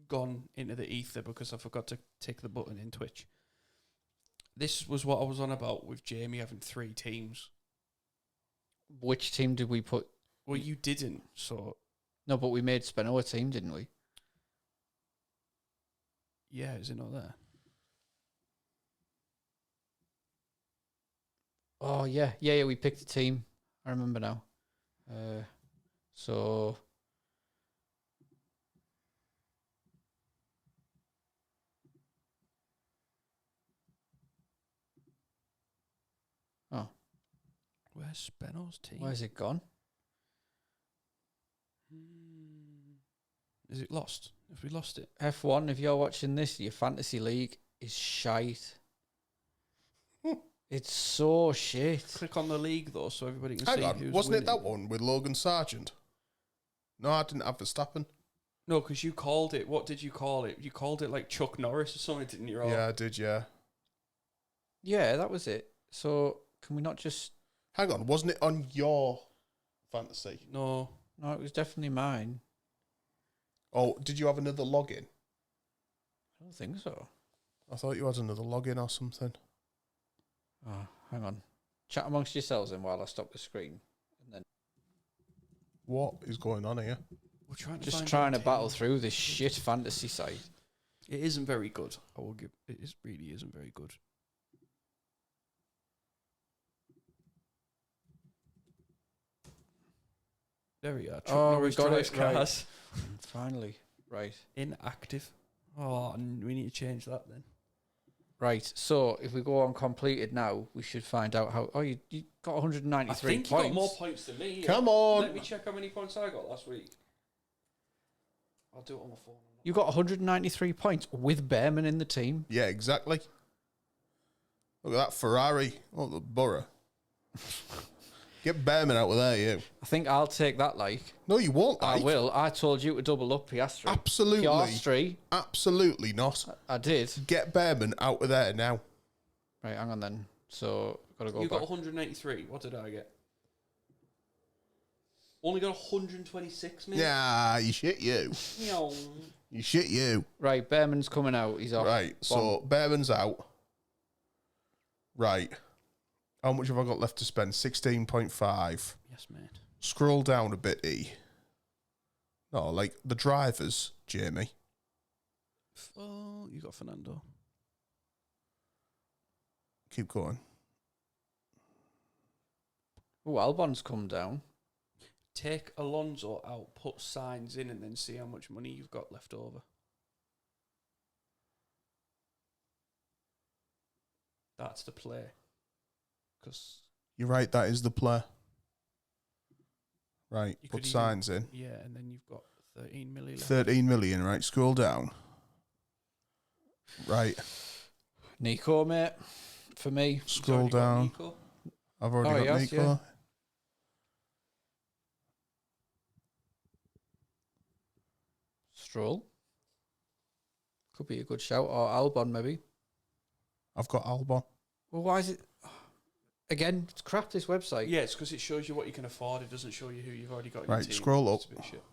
S3: gone into the ether because I forgot to tick the button in Twitch. This was what I was on about with Jamie having 3 teams.
S2: Which team did we put?
S3: Well, you didn't, so
S2: No, but we made Speno a team, didn't we?
S3: yeah, is it not there?
S2: Oh, yeah, we picked a team. I remember now. So... Oh,
S3: Where's Speno's team?
S2: where's it gone?
S3: Is it lost? Have we lost it?
S2: F1, if you're watching this, your fantasy league is shite. It's so shit.
S3: Click on the league though, so everybody can
S1: Hang
S3: see
S1: on,
S3: who's
S1: wasn't
S3: winning.
S1: it that one with Logan Sargent? No, I didn't have Verstappen.
S3: No, because you called it. What did you call it? You called it like Chuck Norris or something, didn't you?
S1: Yeah, I did, yeah.
S2: Yeah, that was it. So, can we not just...
S1: Hang on, wasn't it on your fantasy?
S3: No.
S2: No, it was definitely mine.
S1: Oh, did you have another login?
S2: I don't think so.
S1: I thought you had another login or something.
S2: Oh, hang on. Chat amongst yourselves then while I stop the screen. And then
S1: What is going on here?
S3: We're trying to
S2: just
S3: find
S2: trying
S3: our
S2: to battle
S3: team.
S2: through this shit fantasy site.
S3: It isn't very good. I will give. It really isn't very good. There we are. Chuck
S2: Oh, we
S3: Norris
S2: got
S3: drives
S2: it, right.
S3: cars.
S2: Finally. Right.
S3: Inactive. Oh, and we need to change that then.
S2: Right. So, if we go on completed now, we should find out how... Oh, you got 193
S3: I think
S2: points.
S3: you got more points than me.
S1: Come on!
S3: Let me check how many points I got last week. I'll do it on my phone.
S2: You got 193 points with Behrman in the team.
S1: Yeah, exactly. Look at that Ferrari. Oh, the borough. Get Behrman out of there, you.
S2: I think I'll take that, like.
S1: No, you won't,
S2: I
S1: like.
S2: will. I told you to double up Piastri.
S1: Absolutely.
S2: Piastri.
S1: Absolutely not.
S2: I did.
S1: Get Behrman out of there now.
S2: Right, hang on then. So, got to go
S3: You
S2: back.
S3: got 183. What did I get? Only got 126, mate.
S1: Yeah, you shit you.
S3: No.
S1: You shit you.
S2: Right, Behrman's coming out. He's off.
S1: Right, so Behrman's out. Right. How much have I got left to spend? 16.5.
S3: Yes, mate.
S1: Scroll down a bit, E. No, like the drivers, Jamie.
S3: Oh, you got Fernando.
S1: Keep going.
S2: Oh, Albon's come down.
S3: Take Alonso out, put Signs in, and then see how much money you've got left over. That's the play. Because
S1: You're right, that is the play. Right,
S3: you
S1: put
S3: could
S1: signs in.
S3: Yeah, and then you've got 13 million left.
S1: 13 million, right? Scroll down. Right,
S2: Nico, mate. For me.
S3: He's
S1: scroll
S3: already got
S1: down.
S3: Nico.
S1: I've already
S2: Oh,
S1: got
S2: yes,
S1: Nico.
S2: yeah. Stroll. Could be a good shout. Or Albon, maybe.
S1: I've got Albon.
S2: Well, why is it... Again, it's crap, this website.
S3: Yeah, it's because it shows you what you can afford. It doesn't show you who you've already got in
S1: Right,
S3: your team.
S1: scroll up.
S3: It's a bit shit.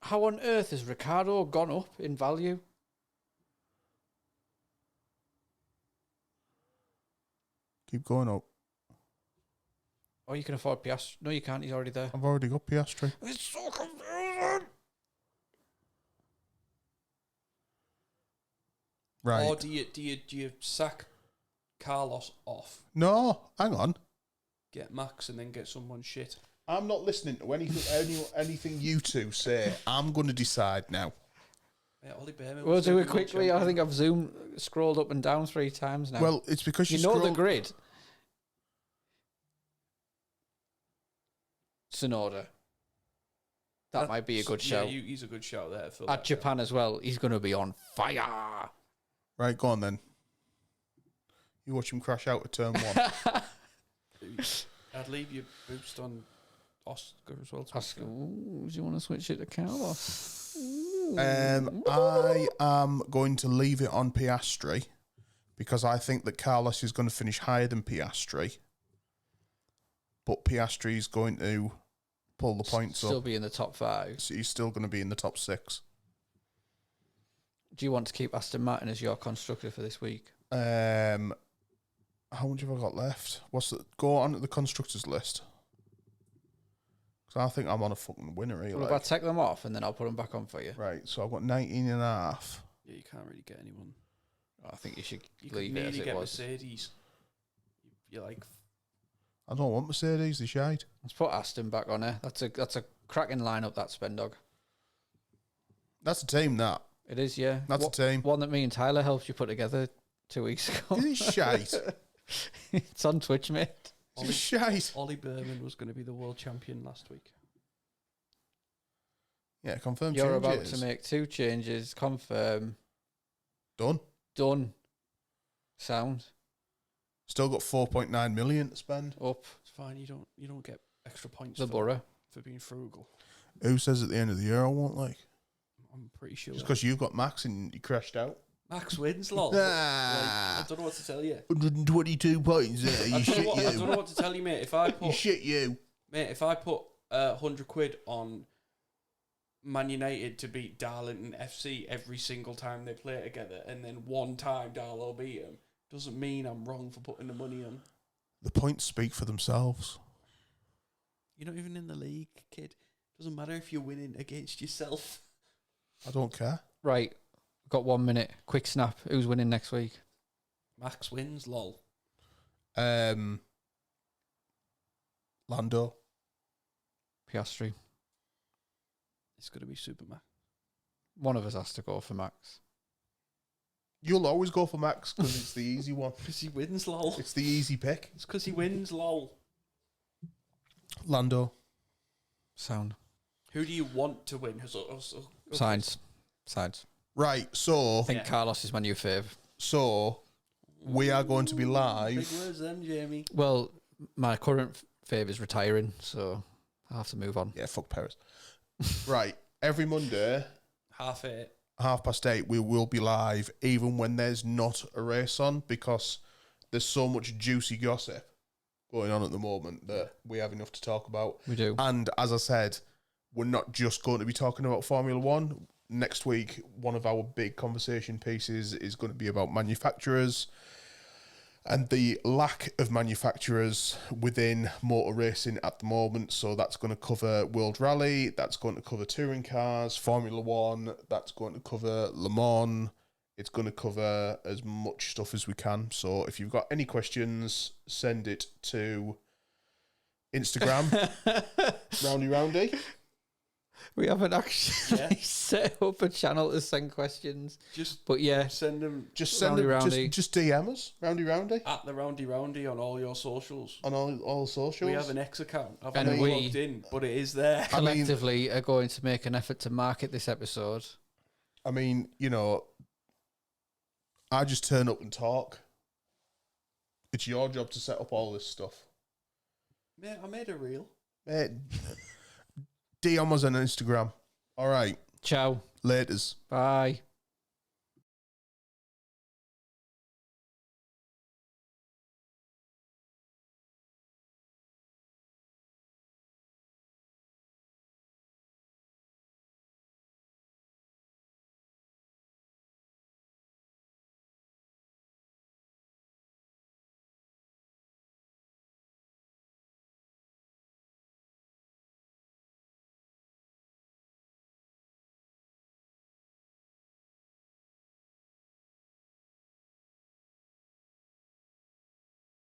S2: How on earth has Ricardo gone up in value?
S1: Keep going up.
S2: Oh, you can afford Piastri. No, you can't. He's already there.
S1: I've already got Piastri.
S2: It's so confusing.
S1: Right.
S3: Or do you sack Carlos off,
S1: No, hang on.
S3: get Max, and then get someone shit?
S1: I'm not listening to anything you two say. I'm going to decide now.
S3: Yeah, Ollie Behrman
S2: We'll
S3: was
S2: do
S3: the
S2: it
S3: world
S2: quickly. I
S3: champion.
S2: think I've scrolled up and down 3 times now.
S1: Well, it's because
S2: you know the
S1: scroll-
S2: grid. Sonoda. That might be a good show.
S3: Yeah, he's a good shout there. Phil.
S2: At Japan as well, he's going to be on fire.
S1: Right, go on then. You watch him crash out at turn 1.
S3: I'd leave your boost on Oscar as well.
S2: Oscar, ooh, do you want to switch it to Carlos?
S1: I am going to leave it on Piastri because I think that Carlos is going to finish higher than Piastri. But Piastri is going to pull the points
S2: Still
S1: up.
S2: be in the top 5.
S1: So he's still going to be in the top 6.
S2: Do you want to keep Aston Martin as your constructor for this week?
S1: How much have I got left? Go on to the constructors list. Because I think I'm on a fucking winner here.
S2: Well, if I take them off and then I'll put them back on for you.
S1: Right, so I've got 19 and a half.
S3: Yeah, you can't really get anyone.
S2: I think you should
S3: You
S2: leave
S3: could
S2: it as
S3: nearly
S2: it
S3: get
S2: was.
S3: Mercedes. You're like,
S1: I don't want Mercedes, they shite.
S2: Let's put Aston back on there. That's a cracking lineup, that Spendog.
S1: That's a team, that.
S2: It is, yeah.
S1: That's a team.
S2: One that me and Tyler helped you put together 2 weeks ago.
S1: Is it shite?
S2: It's on Twitch, mate.
S1: Is it shite?
S3: Ollie Behrman was going to be the world champion last week.
S1: Yeah, confirm
S2: You're
S1: changes.
S2: about to make 2 changes. Confirm.
S1: Done.
S2: Done. Sound.
S1: Still got 4.9 million to spend.
S2: Up.
S3: It's fine. You don't get extra points
S2: The
S3: for,
S2: borough.
S3: for being frugal.
S1: Who says at the end of the year I won't like?
S3: I'm pretty sure.
S1: Just because you've got Max and you crashed out.
S3: Max wins, lol.
S1: Ah.
S3: Like, I don't know what to tell you.
S1: 122 points there. You shit
S3: I don't
S1: you.
S3: know what to tell you, mate. If I
S1: You
S3: put
S1: shit you.
S3: Mate, if I put 100 quid on Man United to beat Darlington FC every single time they play together, and then one time Darlow beat them, doesn't mean I'm wrong for putting the money on.
S1: The points speak for themselves.
S3: You're not even in the league, kid. Doesn't matter if you're winning against yourself.
S1: I don't care.
S2: Right. Got 1 minute. Quick snap. Who's winning next week?
S3: Max wins, lol.
S1: Lando.
S2: Piastri.
S3: It's going to be Superman.
S2: One of us has to go for Max.
S1: You'll always go for Max because it's the easy one.
S3: Because he wins, lol.
S1: It's the easy pick.
S3: It's because he wins, lol.
S1: Lando.
S2: Sound.
S3: Who do you want to win? Okay.
S2: Signs.
S1: Right, so
S2: I think Carlos is my new fave.
S1: We are going to be
S3: Big
S1: live.
S3: words then, Jamie.
S2: Well, my current fave is retiring, so I have to move on.
S1: Yeah, fuck Paris. Right, every Monday,
S3: 8:30.
S1: 8:30, we will be live, even when there's not a race on, because there's so much juicy gossip going on at the moment that we have enough to talk about.
S2: We do.
S1: And as I said, we're not just going to be talking about Formula One. Next week, one of our big conversation pieces is going to be about manufacturers and the lack of manufacturers within motor racing at the moment. So that's going to cover World Rally, that's going to cover touring cars, Formula One, that's going to cover Le Mans. It's going to cover as much stuff as we can. So if you've got any questions, send it to Instagram, Roundy Roundy.
S2: We haven't actually
S3: Yeah.
S2: set up a channel to send questions.
S3: But
S2: yeah,
S3: send them
S1: Just send
S2: Roundy
S1: them,
S2: Roundy.
S1: just DM us, Roundy Roundy,
S3: at the Roundy Roundy on all your socials.
S1: on all socials.
S3: We have an X account. I've
S2: And
S3: not
S2: we-
S3: logged in, but it is there.
S1: I mean-
S2: collectively are going to make an effort to market this episode.
S1: I mean, you know, I just turn up and talk. It's your job to set up all this stuff.
S3: Mate, I made a reel.
S1: Mate, DM us on Instagram. All right,
S2: Ciao.
S1: laters.
S2: Bye.